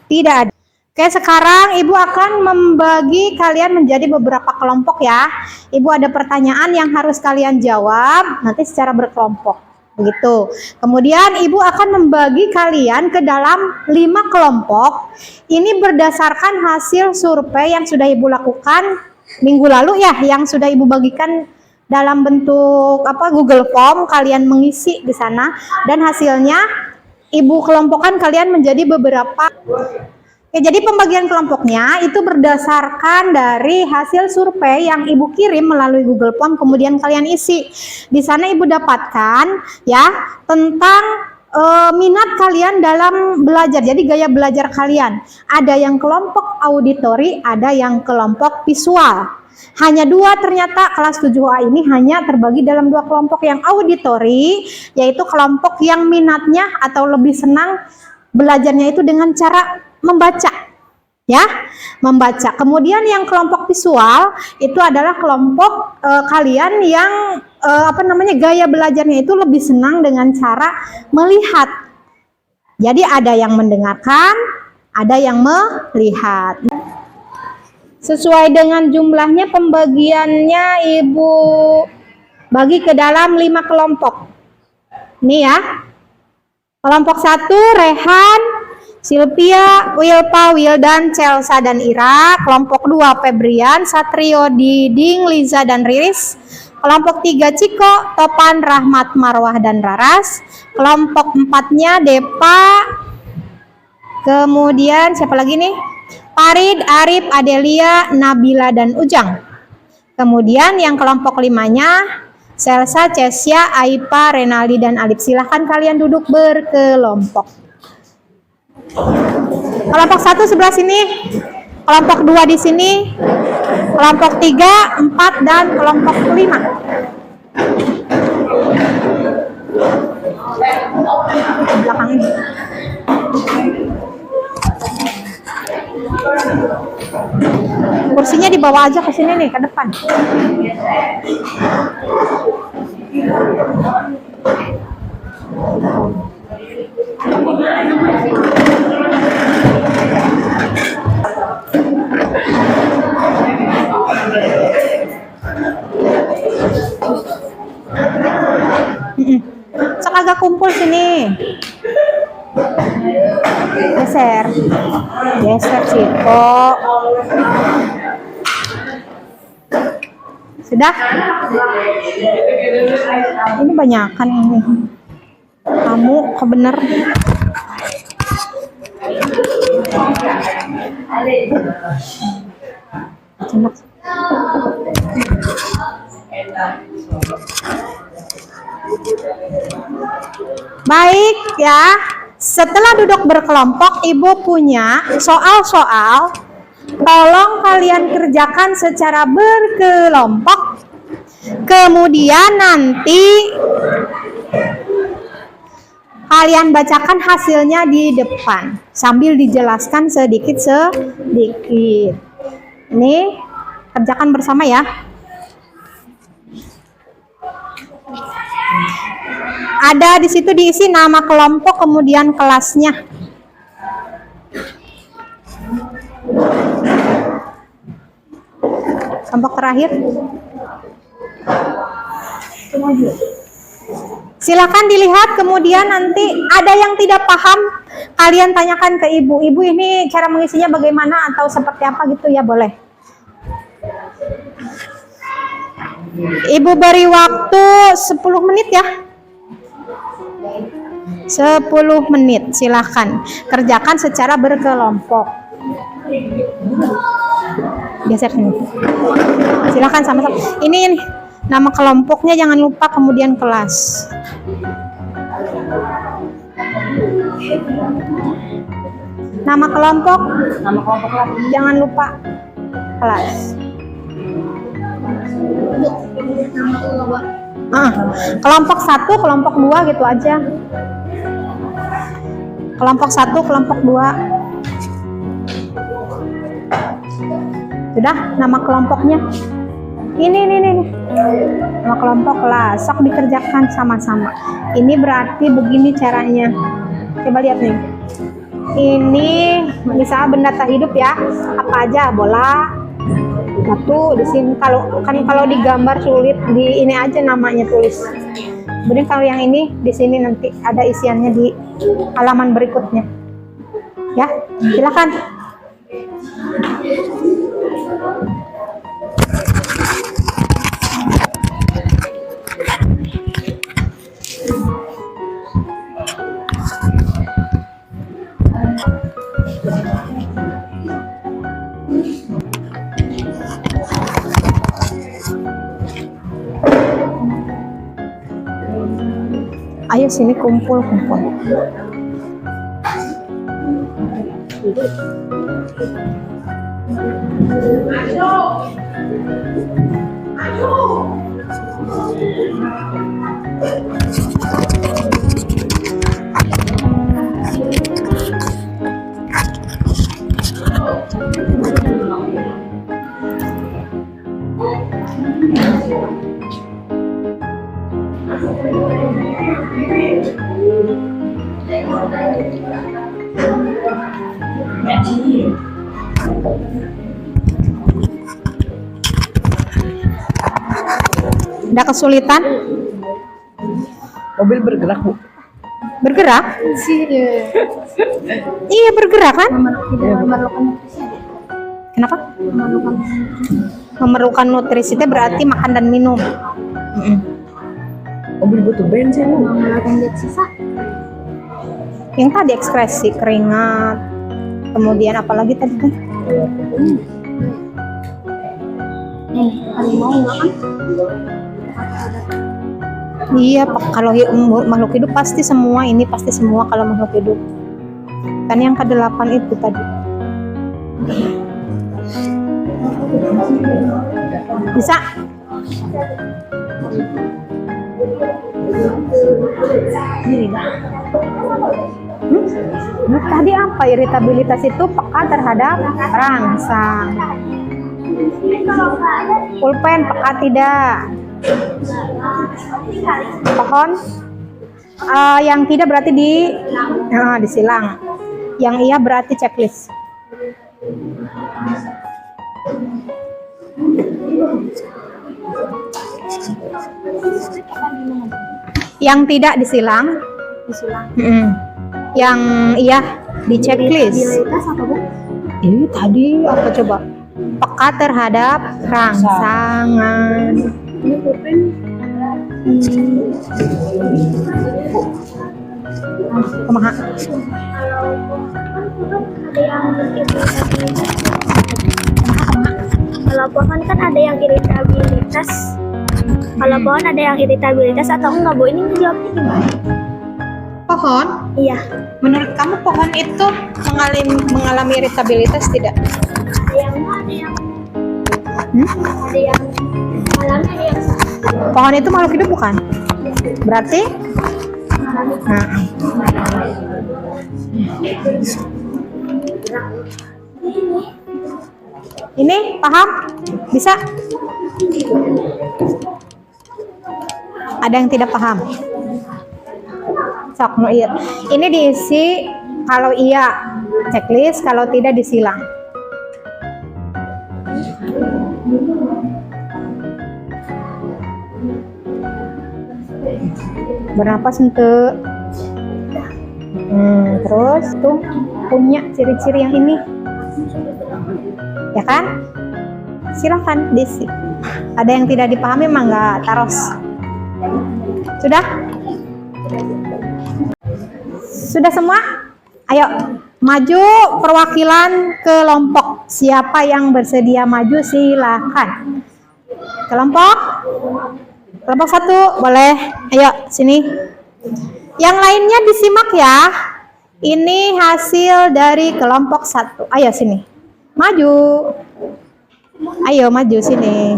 Tidak ada. Oke, sekarang Ibu akan membagi kalian menjadi beberapa kelompok ya. Ibu ada pertanyaan yang harus kalian jawab nanti secara berkelompok. Begitu. Kemudian Ibu akan membagi kalian ke dalam 5 kelompok. Ini berdasarkan hasil survei yang sudah Ibu lakukan minggu lalu ya, yang sudah Ibu bagikan dalam bentuk Google Form, kalian mengisi di sana dan hasilnya Ibu kelompokkan kalian menjadi beberapa. Oke, jadi pembagian kelompoknya itu berdasarkan dari hasil survei yang Ibu kirim melalui Google Form, kemudian kalian isi. Di sana Ibu dapatkan ya tentang minat kalian dalam belajar. Jadi gaya belajar kalian. Ada yang kelompok auditori, ada yang kelompok visual. Hanya 2 ternyata kelas 7A ini hanya terbagi dalam 2 kelompok. Yang auditori yaitu kelompok yang minatnya atau lebih senang belajarnya itu dengan cara membaca ya, membaca. Kemudian yang kelompok visual itu adalah kelompok kalian yang gaya belajarnya itu lebih senang dengan cara melihat. Jadi ada yang mendengarkan, ada yang melihat. Sesuai dengan jumlahnya pembagiannya Ibu bagi ke dalam 5 kelompok. Ini ya. Kelompok 1 Rehan, Silvia, Wilpa, Wildan, Celsa, dan Ira. Kelompok 2 Febrian, Satrio, Diding, Liza, dan Riris. Kelompok 3 Ciko, Topan, Rahmat, Marwah, dan Raras. Kelompok 4-nya Depa. Kemudian siapa lagi nih? Farid, Arif, Adelia, Nabila, dan Ujang. Kemudian yang kelompok 5-nya Selsa, Cesia, Aipa, Renaldi, dan Alif. Silahkan kalian duduk berkelompok. Kelompok 1 sebelah sini, kelompok 2 di sini, kelompok 3, 4, dan kelompok 5. Belakang ini. Kursinya dibawa aja ke sini nih, ke depan. Sok agak kumpul sini. Geser Ciko. Sudah? Ini banyakan ini. Kamu kebener. Cenak. Baik ya. Setelah duduk berkelompok, Ibu punya soal-soal. Tolong kalian kerjakan secara berkelompok. Kemudian nanti kalian bacakan hasilnya di depan sambil dijelaskan sedikit-sedikit. Ini kerjakan bersama ya. Ada di situ diisi nama kelompok kemudian kelasnya. Kelompok terakhir. Silakan dilihat, kemudian nanti ada yang tidak paham kalian tanyakan ke ibu. Ibu ini cara mengisinya bagaimana atau seperti apa gitu ya, boleh. Ibu beri waktu 10 menit ya. 10 menit, silahkan kerjakan secara berkelompok. Geser sini. Silahkan sama-sama. Ini nama kelompoknya jangan lupa, kemudian kelas. Nama kelompok jangan lupa kelas. Kelompok 1, kelompok 2 gitu aja. Kelompok 1, kelompok 2. Sudah, nama kelompoknya. Ini. Nama kelompok kelas. Sok dikerjakan sama-sama. Ini berarti begini caranya. Coba lihat nih. Ini misalnya benda tak hidup ya. Apa aja? Bola. Satu di sini. Kalau digambar sulit, di ini aja namanya tulis. Kemudian kalau yang ini di sini nanti ada isiannya di halaman berikutnya. Ya, silakan. Ayo sini kumpul. Ada kesulitan?
Mobil bergerak, Bu.
Bergerak? Iya, bergerak kan? Kenapa? Memerlukan nutrisi itu berarti makan dan minum.
Mobil butuh bensin, Bu.
Yang tadi ekskresi keringat, kemudian apalagi tadi kan?
Harimau nggak kan?
Iya, kalau makhluk hidup pasti semua, ini pasti semua kalau makhluk hidup. Kan yang ke-8 itu tadi. Bisa? Tadi apa iritabilitas itu? Peka terhadap rangsang. Pulpen peka tidak. Pohon yang tidak berarti disilang. Yang iya berarti checklist. Yang tidak disilang. Yang iya di checklist. Ini tadi apa coba? Peka terhadap rangsangan. Kumaha?
Kalau pohon kan ada yang iritabilitas. Kalau pohon ada yang iritabilitas atau enggak, Bu? Ini jawabnya gimana?
Pohon?
Iya.
Menurut kamu pohon itu mengalami iritabilitas tidak?
Ada yang ada yang alami, ada yang
Pohon itu makhluk hidup bukan? Berarti? Nah. Ini paham? Bisa? Ada yang tidak paham? Sok nuir. Ini diisi kalau iya checklist, kalau tidak disilang. Bernapas untuk terus tuh punya ciri-ciri yang ini, ya kan? Silahkan diisi. Ada yang tidak dipahami mangga taros. Sudah? Sudah semua? Ayo maju perwakilan kelompok. Siapa yang bersedia maju silahkan. Kelompok 1 boleh. Ayo sini. Yang lainnya disimak ya. Ini hasil dari kelompok 1. Ayo sini. Maju. Ayo maju sini.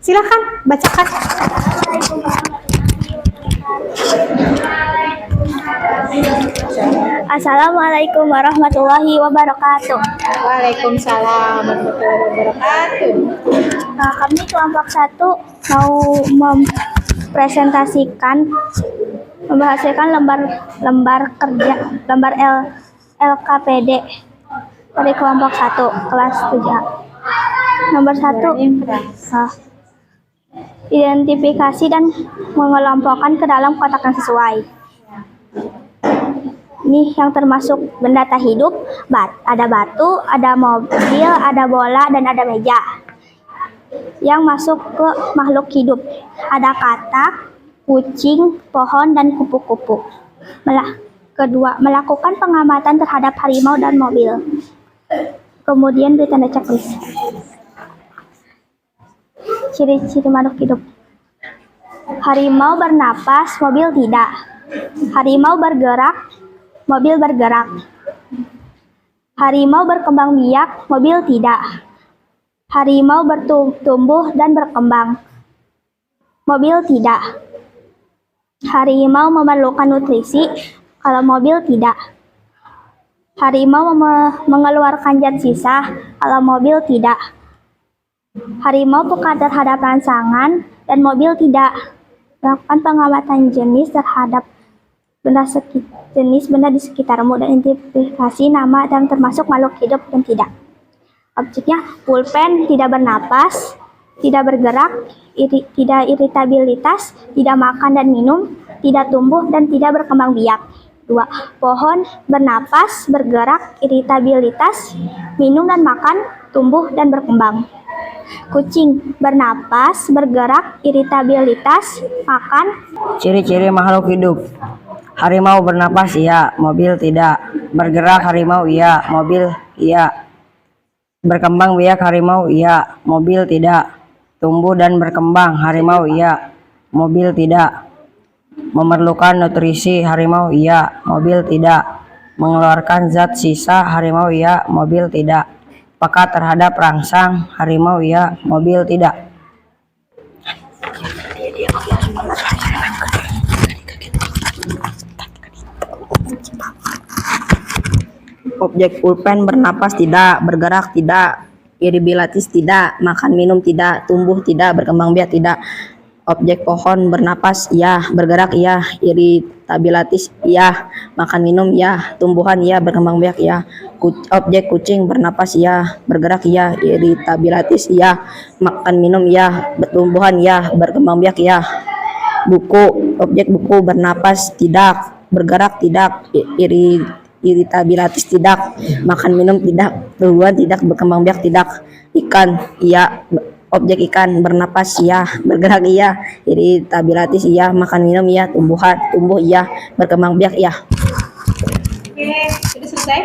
Silakan bacakan.
Assalamualaikum warahmatullahi wabarakatuh.
Waalaikumsalam warahmatullahi wabarakatuh.
Nah, kami kelompok 1 mau memhasilkan lembar kerja, lembar LKPD dari kelompok 1 kelas 7A. Nomor 1, identifikasi dan mengelompokkan ke dalam kotak yang sesuai. Ini yang termasuk benda tak hidup, ada batu, ada mobil, ada bola, dan ada meja. Yang masuk ke makhluk hidup, ada katak, kucing, pohon, dan kupu-kupu. Kedua, melakukan pengamatan terhadap harimau dan mobil. Kemudian beri tanda checklist. Ciri-ciri makhluk hidup. Harimau bernapas, mobil tidak. Harimau bergerak, mobil bergerak. Harimau berkembang biak, mobil tidak. Harimau bertumbuh dan berkembang, mobil tidak. Harimau memerlukan nutrisi, kalau mobil tidak. Harimau mengeluarkan zat sisa, kalau mobil tidak. Harimau peka terhadap rangsangan dan mobil tidak. Melakukan pengamatan jenis terhadap jenis benda di sekitarmu dan identifikasi nama dan termasuk makhluk hidup dan tidak. Objeknya pulpen, tidak bernapas, tidak bergerak, tidak iritabilitas, tidak makan dan minum, tidak tumbuh dan tidak berkembang biak. 2. Pohon bernapas, bergerak, iritabilitas, minum dan makan, tumbuh dan berkembang. Kucing bernapas, bergerak, iritabilitas, makan.
Ciri-ciri makhluk hidup.
Harimau bernapas iya, mobil tidak. Bergerak harimau iya, mobil iya. Berkembang biak harimau iya, mobil tidak. Tumbuh dan berkembang harimau iya, mobil tidak. Memerlukan nutrisi harimau iya, mobil tidak. Mengeluarkan zat sisa harimau iya, mobil tidak. Peka terhadap rangsang harimau iya, mobil tidak. Objek pulpen bernapas tidak, bergerak tidak, iribilatis tidak, makan minum tidak, tumbuh tidak, berkembang biak tidak. Objek pohon bernapas iya, bergerak iya, iritabilatis iya, makan minum iya, tumbuhan iya, berkembang biak iya. Objek kucing bernapas iya, bergerak iya, iritabilatis iya, makan minum iya, tumbuhan iya, berkembang biak iya. Buku, objek buku bernapas tidak, bergerak tidak, iritabilatis tidak, makan minum tidak, tumbuhan tidak, berkembang biak tidak. Ikan iya, objek ikan bernapas iya, bergerak iya, iritabilatis iya, makan minum iya, tumbuh iya, berkembang biak iya.
Oke, sudah selesai?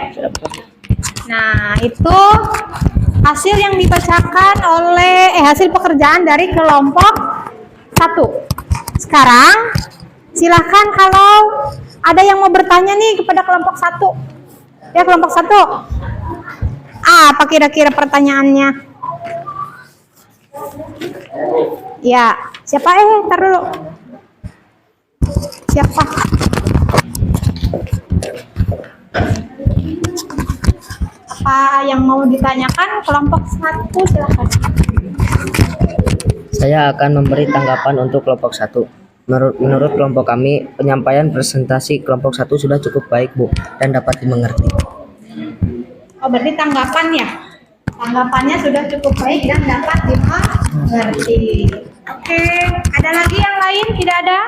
Nah, itu hasil yang dibacakan oleh hasil pekerjaan dari kelompok 1. Sekarang silahkan kalau ada yang mau bertanya nih kepada kelompok 1. Ya, kelompok 1. Apa kira-kira pertanyaannya? Ya, siapa? Tar dulu. Siapa? Apa yang mau ditanyakan kelompok 1? Silahkan.
Saya akan memberi tanggapan untuk kelompok 1. Menurut kelompok kami, penyampaian presentasi kelompok 1 sudah cukup baik, Bu, dan dapat dimengerti.
Oh, berarti tanggapan ya? Tanggapannya sudah cukup baik dan dapat dimengerti. Oke, ada lagi yang lain? Tidak ada?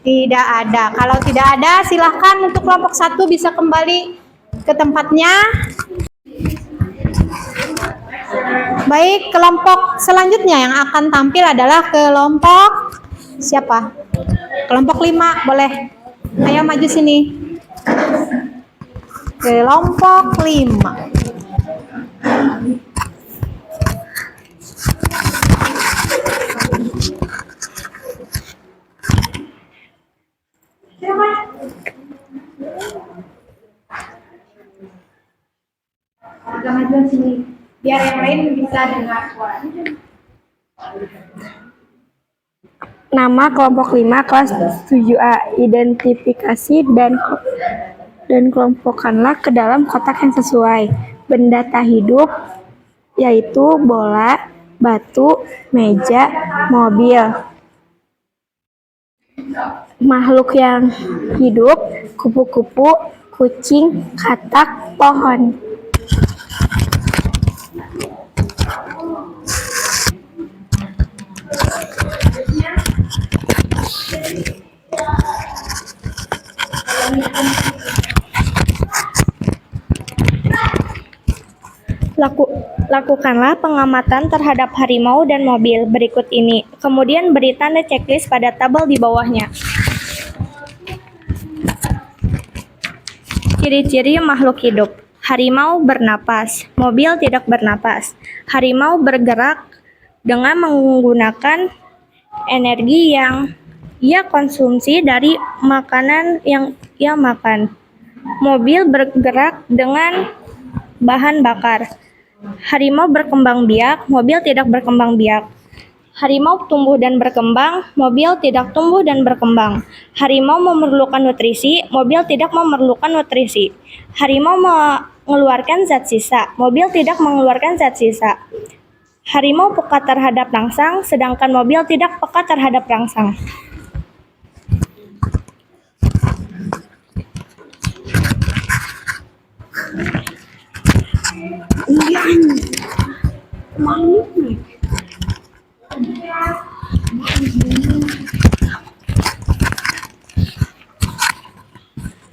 Tidak ada. Kalau tidak ada, silahkan untuk kelompok 1 bisa kembali ke tempatnya. Baik, kelompok selanjutnya yang akan tampil adalah kelompok siapa? Kelompok 5, boleh. Ayo maju sini. Kelompok 5. Agak majuan sini, biar yang lain bisa dengar suaranya.
Nama kelompok 5 kelas 7A. Identifikasi dan kelompokkanlah ke dalam kotak yang sesuai. Benda tak hidup yaitu bola, batu, meja, mobil. Makhluk yang hidup, kupu-kupu, kucing, katak, pohon. Lakukanlah pengamatan terhadap harimau dan mobil berikut ini. Kemudian beri tanda checklist pada tabel di bawahnya. Ciri-ciri makhluk hidup. Harimau bernapas, mobil tidak bernapas. Harimau bergerak dengan menggunakan energi yang ia konsumsi dari makanan yang ia makan. Mobil bergerak dengan bahan bakar. Harimau berkembang biak, mobil tidak berkembang biak. Harimau tumbuh dan berkembang, mobil tidak tumbuh dan berkembang. Harimau memerlukan nutrisi, mobil tidak memerlukan nutrisi. Harimau mengeluarkan zat sisa, mobil tidak mengeluarkan zat sisa. Harimau peka terhadap rangsang, sedangkan mobil tidak peka terhadap rangsang.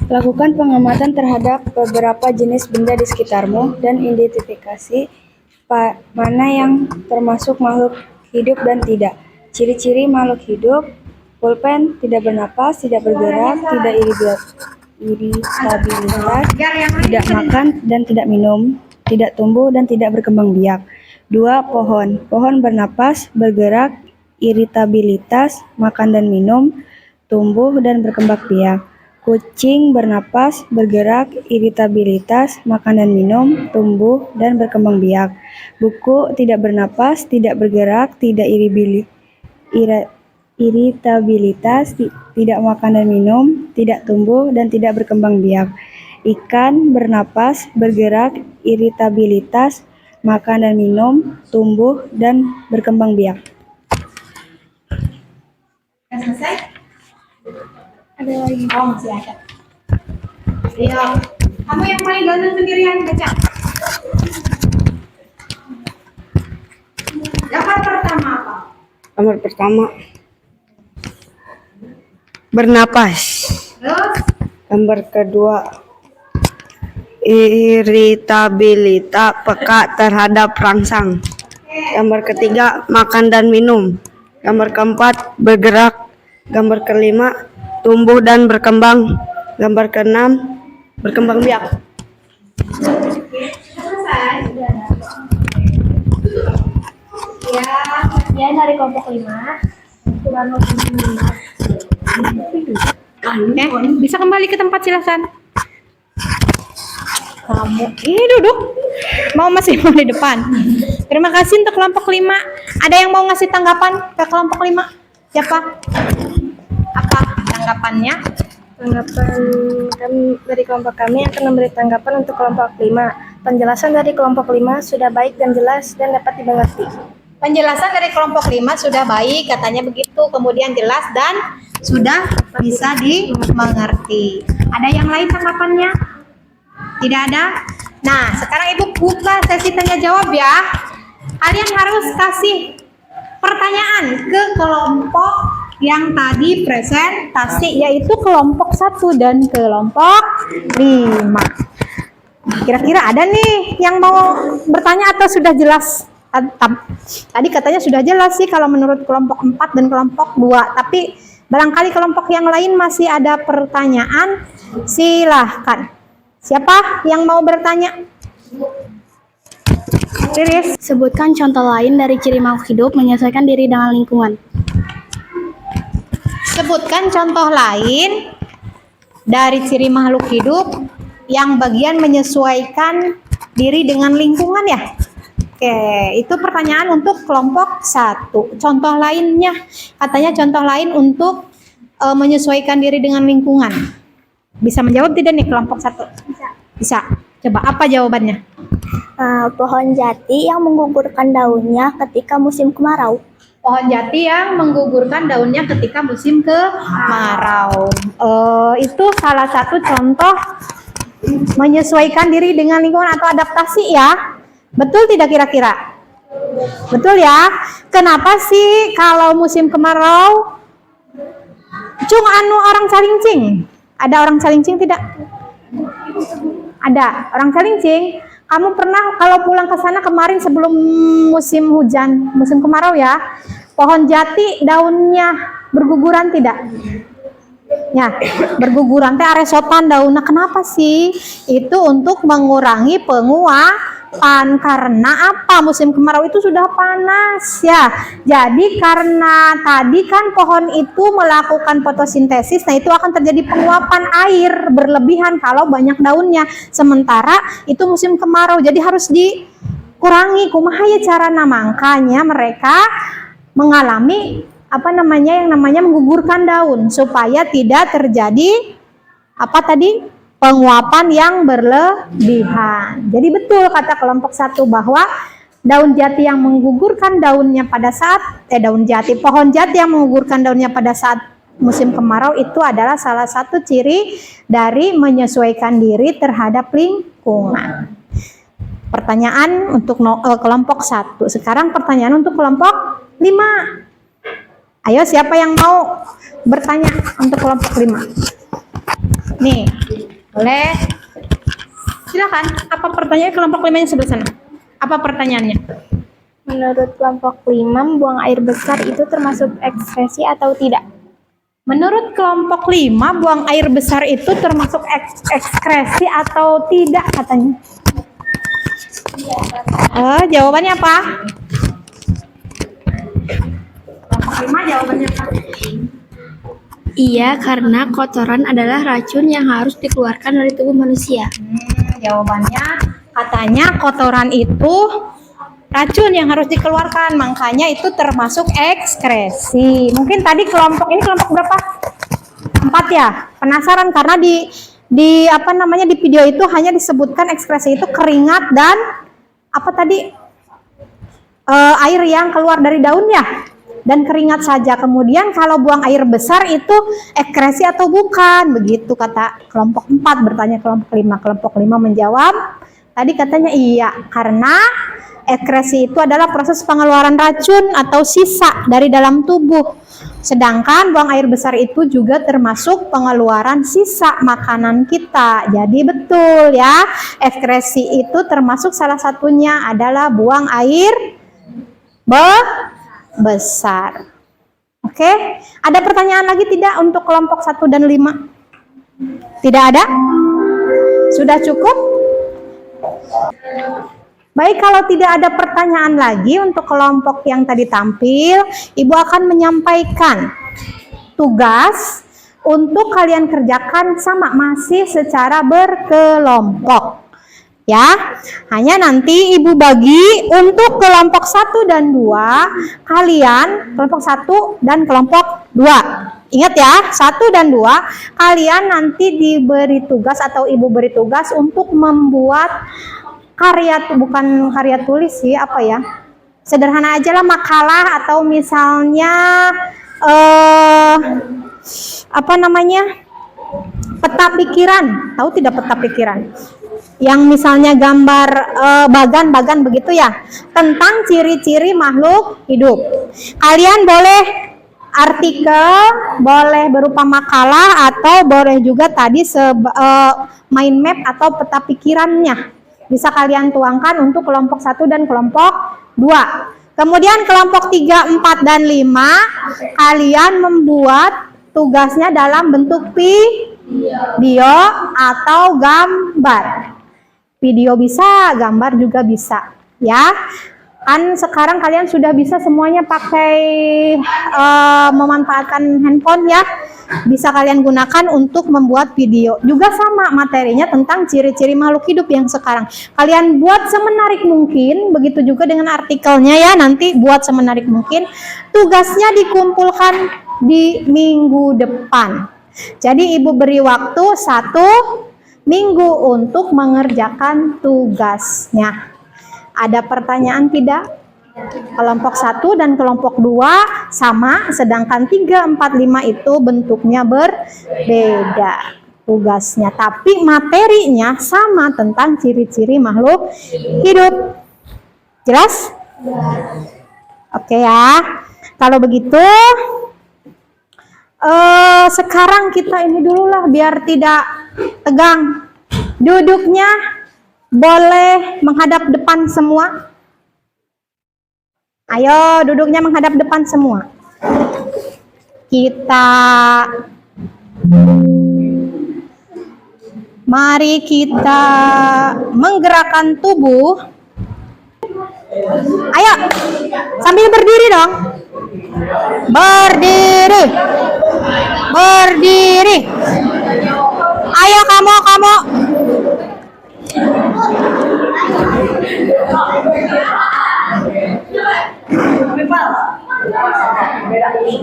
Lakukan pengamatan terhadap beberapa jenis benda di sekitarmu dan identifikasi mana yang termasuk makhluk hidup dan tidak. Ciri-ciri makhluk hidup Pulpen tidak bernapas, tidak bergerak, tidak iritabilitas, tidak makan dan tidak minum, tidak tumbuh dan tidak berkembang biak. 2. Pohon. Pohon bernapas, bergerak, iritabilitas, makan dan minum, tumbuh dan berkembang biak. Kucing bernapas, bergerak, iritabilitas, makan dan minum, tumbuh dan berkembang biak. Buku tidak bernapas, tidak bergerak, tidak iritabilitas, tidak makan dan minum, tidak tumbuh dan tidak berkembang biak. Ikan bernapas, bergerak, iritabilitas, makan dan minum, tumbuh dan berkembang biak.
Selesai?
Ada lagi.
Oh, masih ada. Ayo, kamu yang paling ganteng sendirian baca. Gambar pertama apa?
Nomor pertama, bernapas.
Terus,
Nomor kedua, iritabilitas, peka terhadap rangsang. Gambar ketiga, makan dan minum. Gambar keempat, bergerak. Gambar kelima, tumbuh dan berkembang. Gambar keenam, berkembang biak.
selesai. Ya,
Kemudian dari kelompok 5,
bisa kembali ke tempat silakan. Kamu ini duduk. Masih mau di depan. Terima kasih untuk kelompok 5. Ada yang mau ngasih tanggapan ke kelompok 5? Siapa? Apa tanggapannya?
Tanggapan kami dari kelompok kami akan memberi tanggapan untuk kelompok 5. Penjelasan dari kelompok 5 sudah baik dan jelas dan dapat dimengerti.
Penjelasan dari kelompok 5 sudah baik, katanya begitu, kemudian jelas dan sudah bisa dimengerti. Ada yang lain tanggapannya? Tidak ada? Nah, sekarang Ibu buka sesi tanya jawab ya. Kalian harus kasih pertanyaan ke kelompok yang tadi presentasi, yaitu kelompok 1 dan kelompok 5. Kira-kira ada nih yang mau bertanya atau sudah jelas? Tadi katanya sudah jelas sih kalau menurut kelompok 4 dan kelompok 2, tapi barangkali kelompok yang lain masih ada pertanyaan, silahkan. Siapa yang mau bertanya? Riris.
sebutkan contoh lain dari ciri makhluk hidup menyesuaikan diri dengan lingkungan.
Sebutkan contoh lain dari ciri makhluk hidup yang bagian menyesuaikan diri dengan lingkungan ya. Oke, itu pertanyaan untuk kelompok 1. Contoh lainnya, katanya contoh lain untuk menyesuaikan diri dengan lingkungan. Bisa menjawab tidak nih kelompok 1? Bisa. Coba apa jawabannya?
Pohon jati yang menggugurkan daunnya ketika musim kemarau.
Pohon jati yang menggugurkan daunnya ketika musim kemarau. Itu salah satu contoh menyesuaikan diri dengan lingkungan atau adaptasi ya. Betul tidak kira-kira? Betul ya? Kenapa sih kalau musim kemarau cung anu orang calincing? Ada orang calincing tidak? Ada orang calincing. Kamu pernah kalau pulang ke sana kemarin sebelum musim hujan, musim kemarau ya, pohon jati daunnya berguguran tidak? Ya, berguguran teh aresotan daunnya. Kenapa sih? Itu untuk mengurangi penguapan. Karena apa? Musim kemarau itu sudah panas ya. Jadi karena tadi kan pohon itu melakukan fotosintesis, nah itu akan terjadi penguapan air berlebihan kalau banyak daunnya. Sementara itu musim kemarau, jadi harus dikurangi. Kumaha ya carana? Makanya mereka mengalami yang namanya menggugurkan daun supaya tidak terjadi penguapan yang berlebihan. Jadi betul kata kelompok 1 bahwa daun jati yang menggugurkan daunnya pada saat pohon jati yang menggugurkan daunnya pada saat musim kemarau itu adalah salah satu ciri dari menyesuaikan diri terhadap lingkungan. Pertanyaan untuk kelompok 1. Sekarang pertanyaan untuk kelompok 5. Ayo, siapa yang mau bertanya untuk kelompok 5? Nih, boleh. Silakan. Apa pertanyaan kelompok 5 yang sebelah sana? Apa pertanyaannya?
Menurut kelompok 5, buang air besar itu termasuk ekskresi atau tidak?
Menurut kelompok 5, buang air besar itu termasuk ekskresi atau tidak katanya? Jawabannya apa? Kelompok 5 jawabannya apa?
Iya, karena kotoran adalah racun yang harus dikeluarkan dari tubuh manusia.
Jawabannya katanya kotoran itu racun yang harus dikeluarkan, makanya itu termasuk ekskresi. Mungkin tadi kelompok ini kelompok berapa? 4 ya. Penasaran karena di apa namanya di video itu hanya disebutkan ekskresi itu keringat dan apa tadi air yang keluar dari daun ya, dan keringat saja. Kemudian kalau buang air besar itu ekskresi atau bukan, begitu kata kelompok 4 bertanya kelompok 5. Kelompok 5 menjawab tadi katanya iya, karena ekskresi itu adalah proses pengeluaran racun atau sisa dari dalam tubuh. Sedangkan buang air besar itu juga termasuk pengeluaran sisa makanan kita. Jadi betul ya, ekskresi itu termasuk salah satunya adalah buang air besar. Oke, ada pertanyaan lagi tidak untuk kelompok 1 dan 5? Tidak ada? Sudah cukup? Baik, kalau tidak ada pertanyaan lagi untuk kelompok yang tadi tampil, Ibu akan menyampaikan tugas untuk kalian kerjakan sama, masih secara berkelompok. Ya, hanya nanti Ibu bagi untuk kelompok 1 dan 2, kalian kelompok 1 dan kelompok 2. Ingat ya, 1 dan 2, kalian nanti diberi tugas atau Ibu beri tugas untuk membuat karya, bukan karya tulis sih, apa ya? Sederhana aja lah, makalah atau misalnya apa namanya? Peta pikiran. Tahu tidak peta pikiran? Yang misalnya gambar bagan-bagan begitu ya, tentang ciri-ciri makhluk hidup. Kalian boleh artikel, boleh berupa makalah, atau boleh juga tadi mind map atau peta pikirannya. Bisa kalian tuangkan untuk kelompok 1 dan kelompok 2. Kemudian kelompok 3, 4, dan 5, kalian membuat tugasnya dalam bentuk video atau gambar. Video bisa, gambar juga bisa, ya. Kan sekarang kalian sudah bisa semuanya pakai memanfaatkan handphone ya. Bisa kalian gunakan untuk membuat video. Juga sama materinya tentang ciri-ciri makhluk hidup yang sekarang. Kalian buat semenarik mungkin, begitu juga dengan artikelnya ya. Nanti buat semenarik mungkin. Tugasnya dikumpulkan di minggu depan. Jadi Ibu beri waktu 1 minggu untuk mengerjakan tugasnya. Ada pertanyaan tidak? Kelompok 1 dan kelompok 2 sama, sedangkan 3, 4, 5 itu bentuknya berbeda tugasnya, tapi materinya sama tentang ciri-ciri makhluk hidup. Jelas? Oke ya. Kalau begitu sekarang kita ini dulu lah biar tidak tegang. Duduknya boleh menghadap depan semua. Ayo, duduknya menghadap depan semua. Mari kita menggerakkan tubuh. Ayo, sambil berdiri dong. Berdiri. Berdiri. Ayo kamu.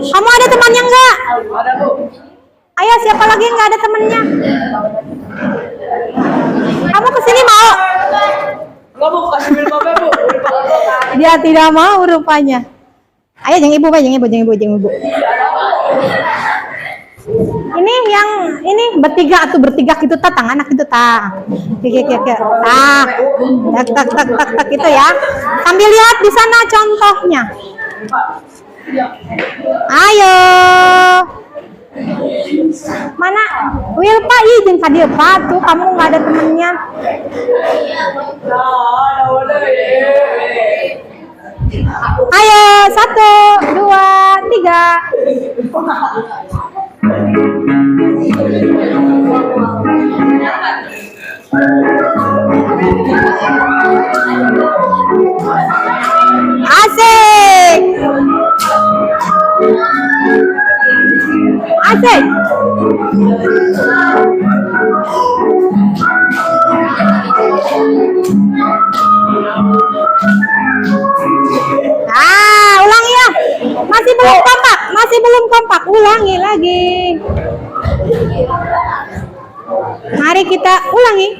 Kamu ada temannya enggak? Ada, Bu. Ayo, siapa lagi enggak ada temannya? Kamu kesini mau? Enggak, Bu, kasih minum apa, Bu? Dia tidak mau rupanya. Ayo, jangan ibu, jangan ibu. Ini yang ini bertiga gitu tatang anak itu tak. Tak itu ya. Sambil lihat di sana contohnya. Ayo. Mana? Wilpa izin ka dia Pak, tuh kamu nggak ada temennya. Ayo, 1, 2, 3. Asik. Asik. Ulangi ya. Masih belum kompak, masih belum kompak. Ulangi lagi. Mari kita ulangi.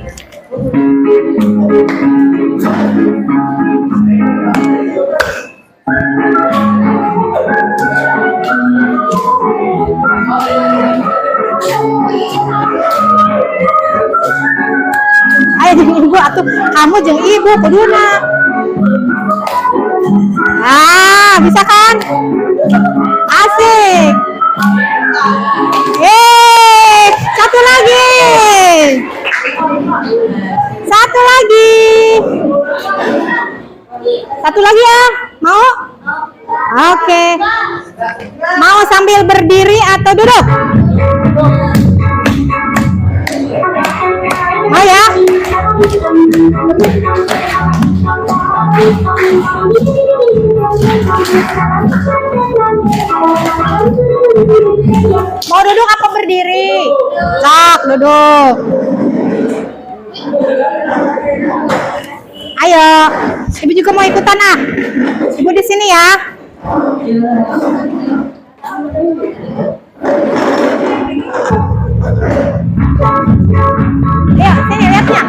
Ayo jeung ibu atuh, kamu jeung ibu kuduna. Bisa kan? Asik. Satu lagi. Satu lagi. Satu lagi ya. Mau? Oke. Mau sambil berdiri atau duduk? Mau ya? Mau duduk apa berdiri? Sok, duduk. Ayo, ibu juga mau ikutan ah. Ibu di sini ya. Ayo, sini lihatnya.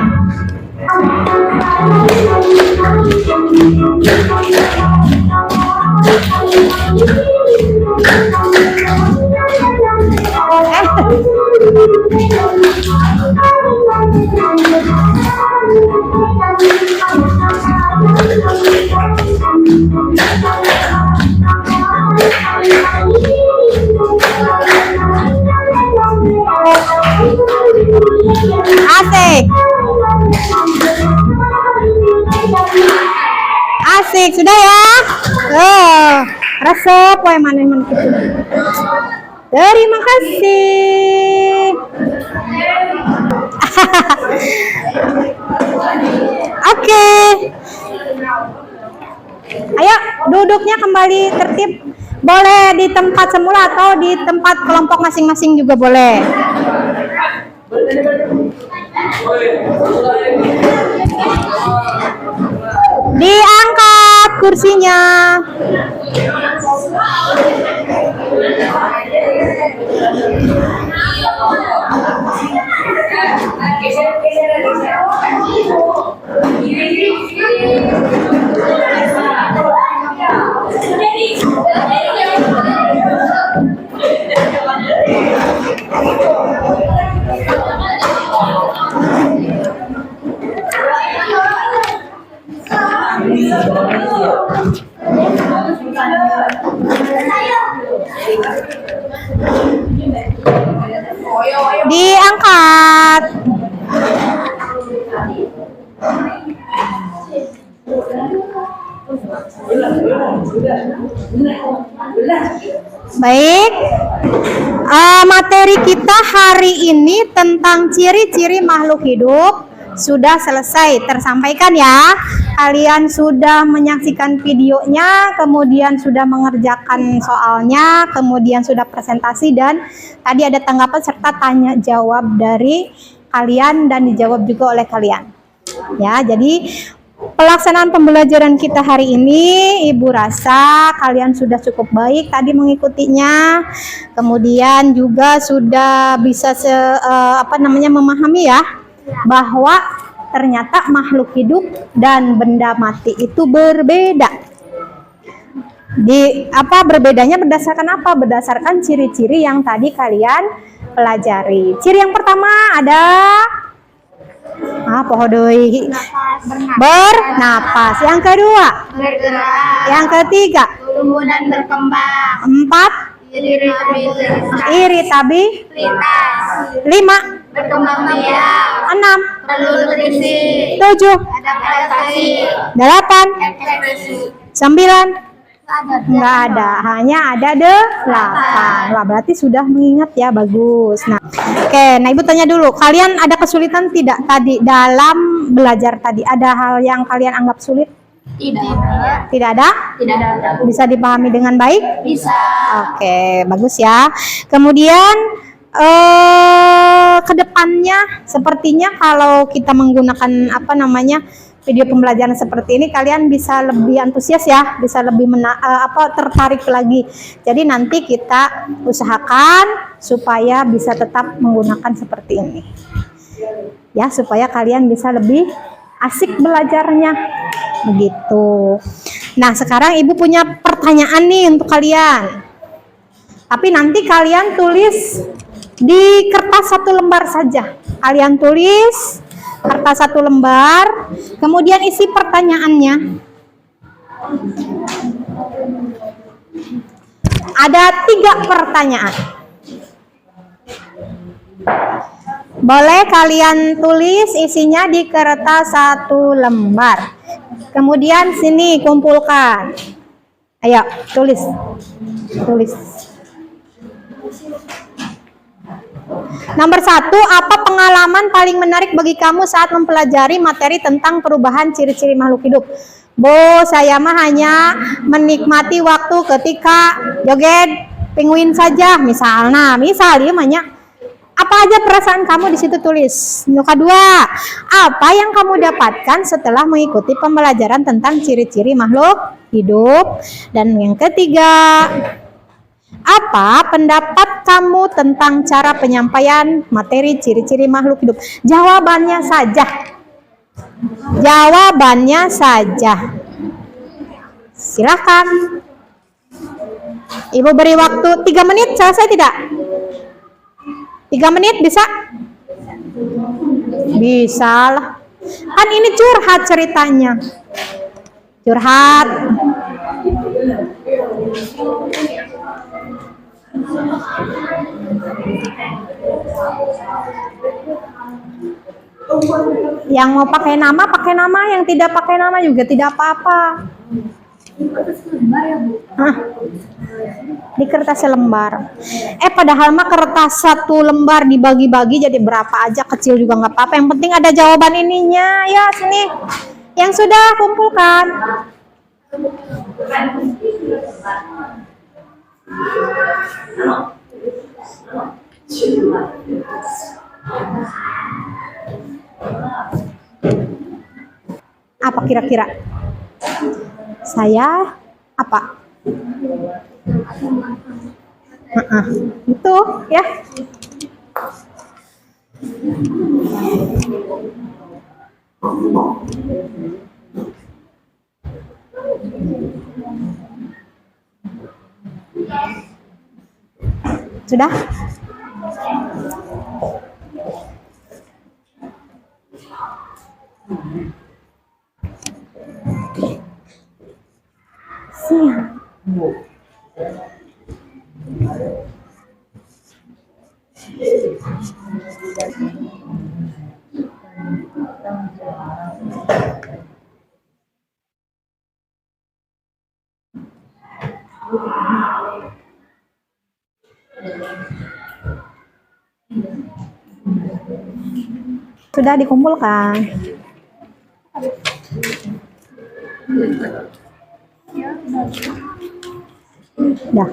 Asik. Asik, sudah ya? Resep wae maneh-maneh kitu. Terima kasih. Oke. Ayo, duduknya kembali tertib. Boleh di tempat semula atau di tempat kelompok masing-masing juga boleh. Diangkat kursinya. Diangkat. Baik, materi kita hari ini tentang ciri-ciri makhluk hidup sudah selesai tersampaikan ya. Kalian sudah menyaksikan videonya, kemudian sudah mengerjakan soalnya, kemudian sudah presentasi, dan tadi ada tanggapan serta tanya jawab dari kalian dan dijawab juga oleh kalian. Ya, jadi pelaksanaan pembelajaran kita hari ini, Ibu rasa kalian sudah cukup baik tadi mengikutinya. Kemudian juga sudah bisa memahami ya bahwa ternyata makhluk hidup dan benda mati itu berbeda. Berbedanya berdasarkan apa? Berdasarkan ciri-ciri yang tadi kalian pelajari. Ciri yang pertama ada bernapas. Yang kedua,
Bergerak.
yang ketiga,
Tumbuh dan berkembang.
4, iritabilitas. 5,
Berkembang biak.
6,
Perlu nutrisi.
7,
Adaptasi.
8,
Ekspresi.
9, Nggak ada, hanya ada 8. Wah, berarti sudah mengingat ya, bagus. Nah, oke, nah Ibu tanya dulu, kalian ada kesulitan tidak tadi dalam belajar tadi? Ada hal yang kalian anggap sulit?
Tidak.
Tidak ada?
Tidak ada.
Bisa dipahami dengan baik?
Bisa.
Oke, bagus ya. Kemudian kedepannya sepertinya kalau kita menggunakan video pembelajaran seperti ini, kalian bisa lebih antusias ya, bisa lebih tertarik lagi. Jadi nanti kita usahakan supaya bisa tetap menggunakan seperti ini ya, supaya kalian bisa lebih asik belajarnya begitu. Nah, sekarang Ibu punya pertanyaan nih untuk kalian, tapi nanti kalian tulis di kertas 1 lembar saja. Kalian tulis kertas 1 lembar, kemudian isi pertanyaannya. Ada 3 pertanyaan. Boleh kalian tulis isinya di kertas 1 lembar. Kemudian sini kumpulkan. Ayo, tulis. Nomor 1, apa pengalaman paling menarik bagi kamu saat mempelajari materi tentang perubahan ciri-ciri makhluk hidup? Saya mah hanya menikmati waktu ketika joget penguin saja, misalnya apa aja perasaan kamu di situ tulis. Yang kedua, apa yang kamu dapatkan setelah mengikuti pembelajaran tentang ciri-ciri makhluk hidup? Dan yang ketiga, apa pendapat kamu tentang cara penyampaian materi ciri-ciri makhluk hidup? Jawabannya saja. Silakan. Ibu beri waktu 3 menit, selesai tidak? 3 menit bisa? Bisa lah. Kan ini curhat ceritanya. Curhat. Yang mau pakai nama, yang tidak pakai nama juga tidak apa-apa. Di kertas selembar. Padahal mah kertas 1 lembar dibagi-bagi jadi berapa aja, kecil juga nggak apa-apa. Yang penting ada jawaban ininya. Ya, sini. Yang sudah kumpulkan. Apa kira-kira? Saya apa? Itu ya. Sudah? Siap. Sudah dikumpulkan. Dah.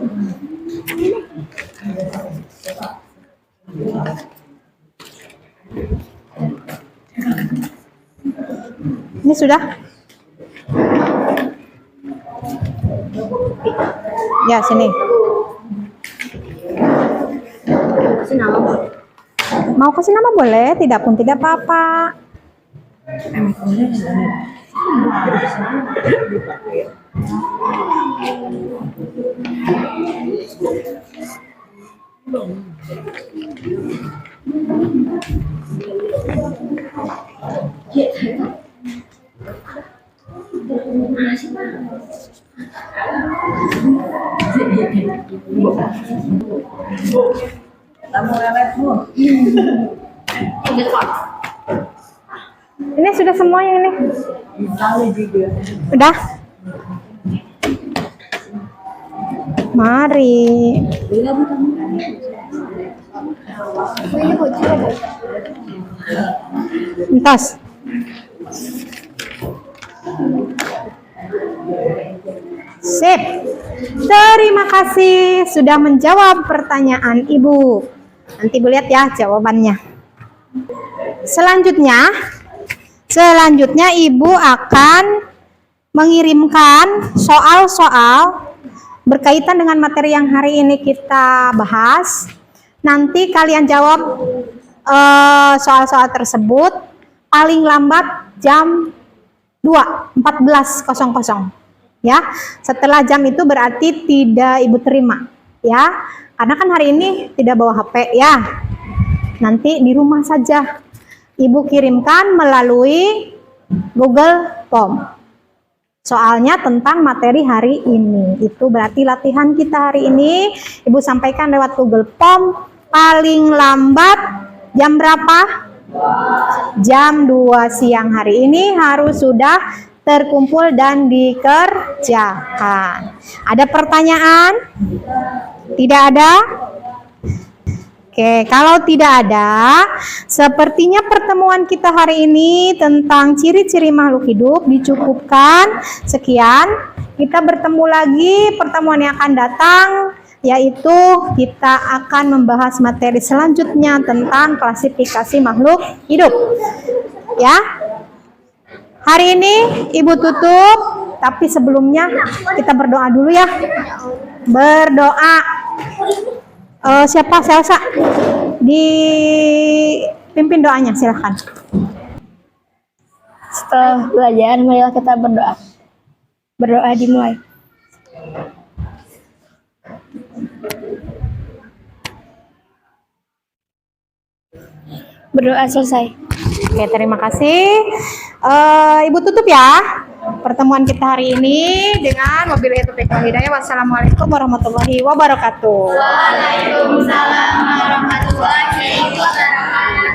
Ini sudah? Ya, sini. Mau kasih nama boleh, tidak pun tidak apa-apa. Ini sudah semua yang ini? Udah? Mari. Entas. Sip. Terima kasih sudah menjawab pertanyaan Ibu. Nanti Ibu lihat ya jawabannya. Selanjutnya Ibu akan mengirimkan soal-soal berkaitan dengan materi yang hari ini kita bahas. Nanti kalian jawab soal-soal tersebut paling lambat jam 14.00 ya. Setelah jam itu berarti tidak Ibu terima ya. Karena kan hari ini tidak bawa HP ya. Nanti di rumah saja Ibu kirimkan melalui Google Form. Soalnya tentang materi hari ini. Itu berarti latihan kita hari ini Ibu sampaikan lewat Google Form paling lambat jam berapa? Jam 2 siang hari ini harus sudah terkumpul dan dikerjakan. Ada pertanyaan? Tidak ada? Oke, kalau tidak ada, sepertinya pertemuan kita hari ini tentang ciri-ciri makhluk hidup dicukupkan. Sekian, kita bertemu lagi pertemuan yang akan datang, yaitu kita akan membahas materi selanjutnya tentang klasifikasi makhluk hidup. Ya, hari ini Ibu tutup, tapi sebelumnya kita berdoa dulu ya. Berdoa. Siapa? Selsa. Dipimpin doanya, silahkan.
Setelah belajar, marilah kita berdoa.
Berdoa dimulai.
Berdoa selesai.
Oke, terima kasih. Ibu tutup ya pertemuan kita hari ini dengan wabillahi taufiq wal hidayah. Wassalamualaikum warahmatullahi wabarakatuh.
Waalaikumsalam warahmatullahi wabarakatuh.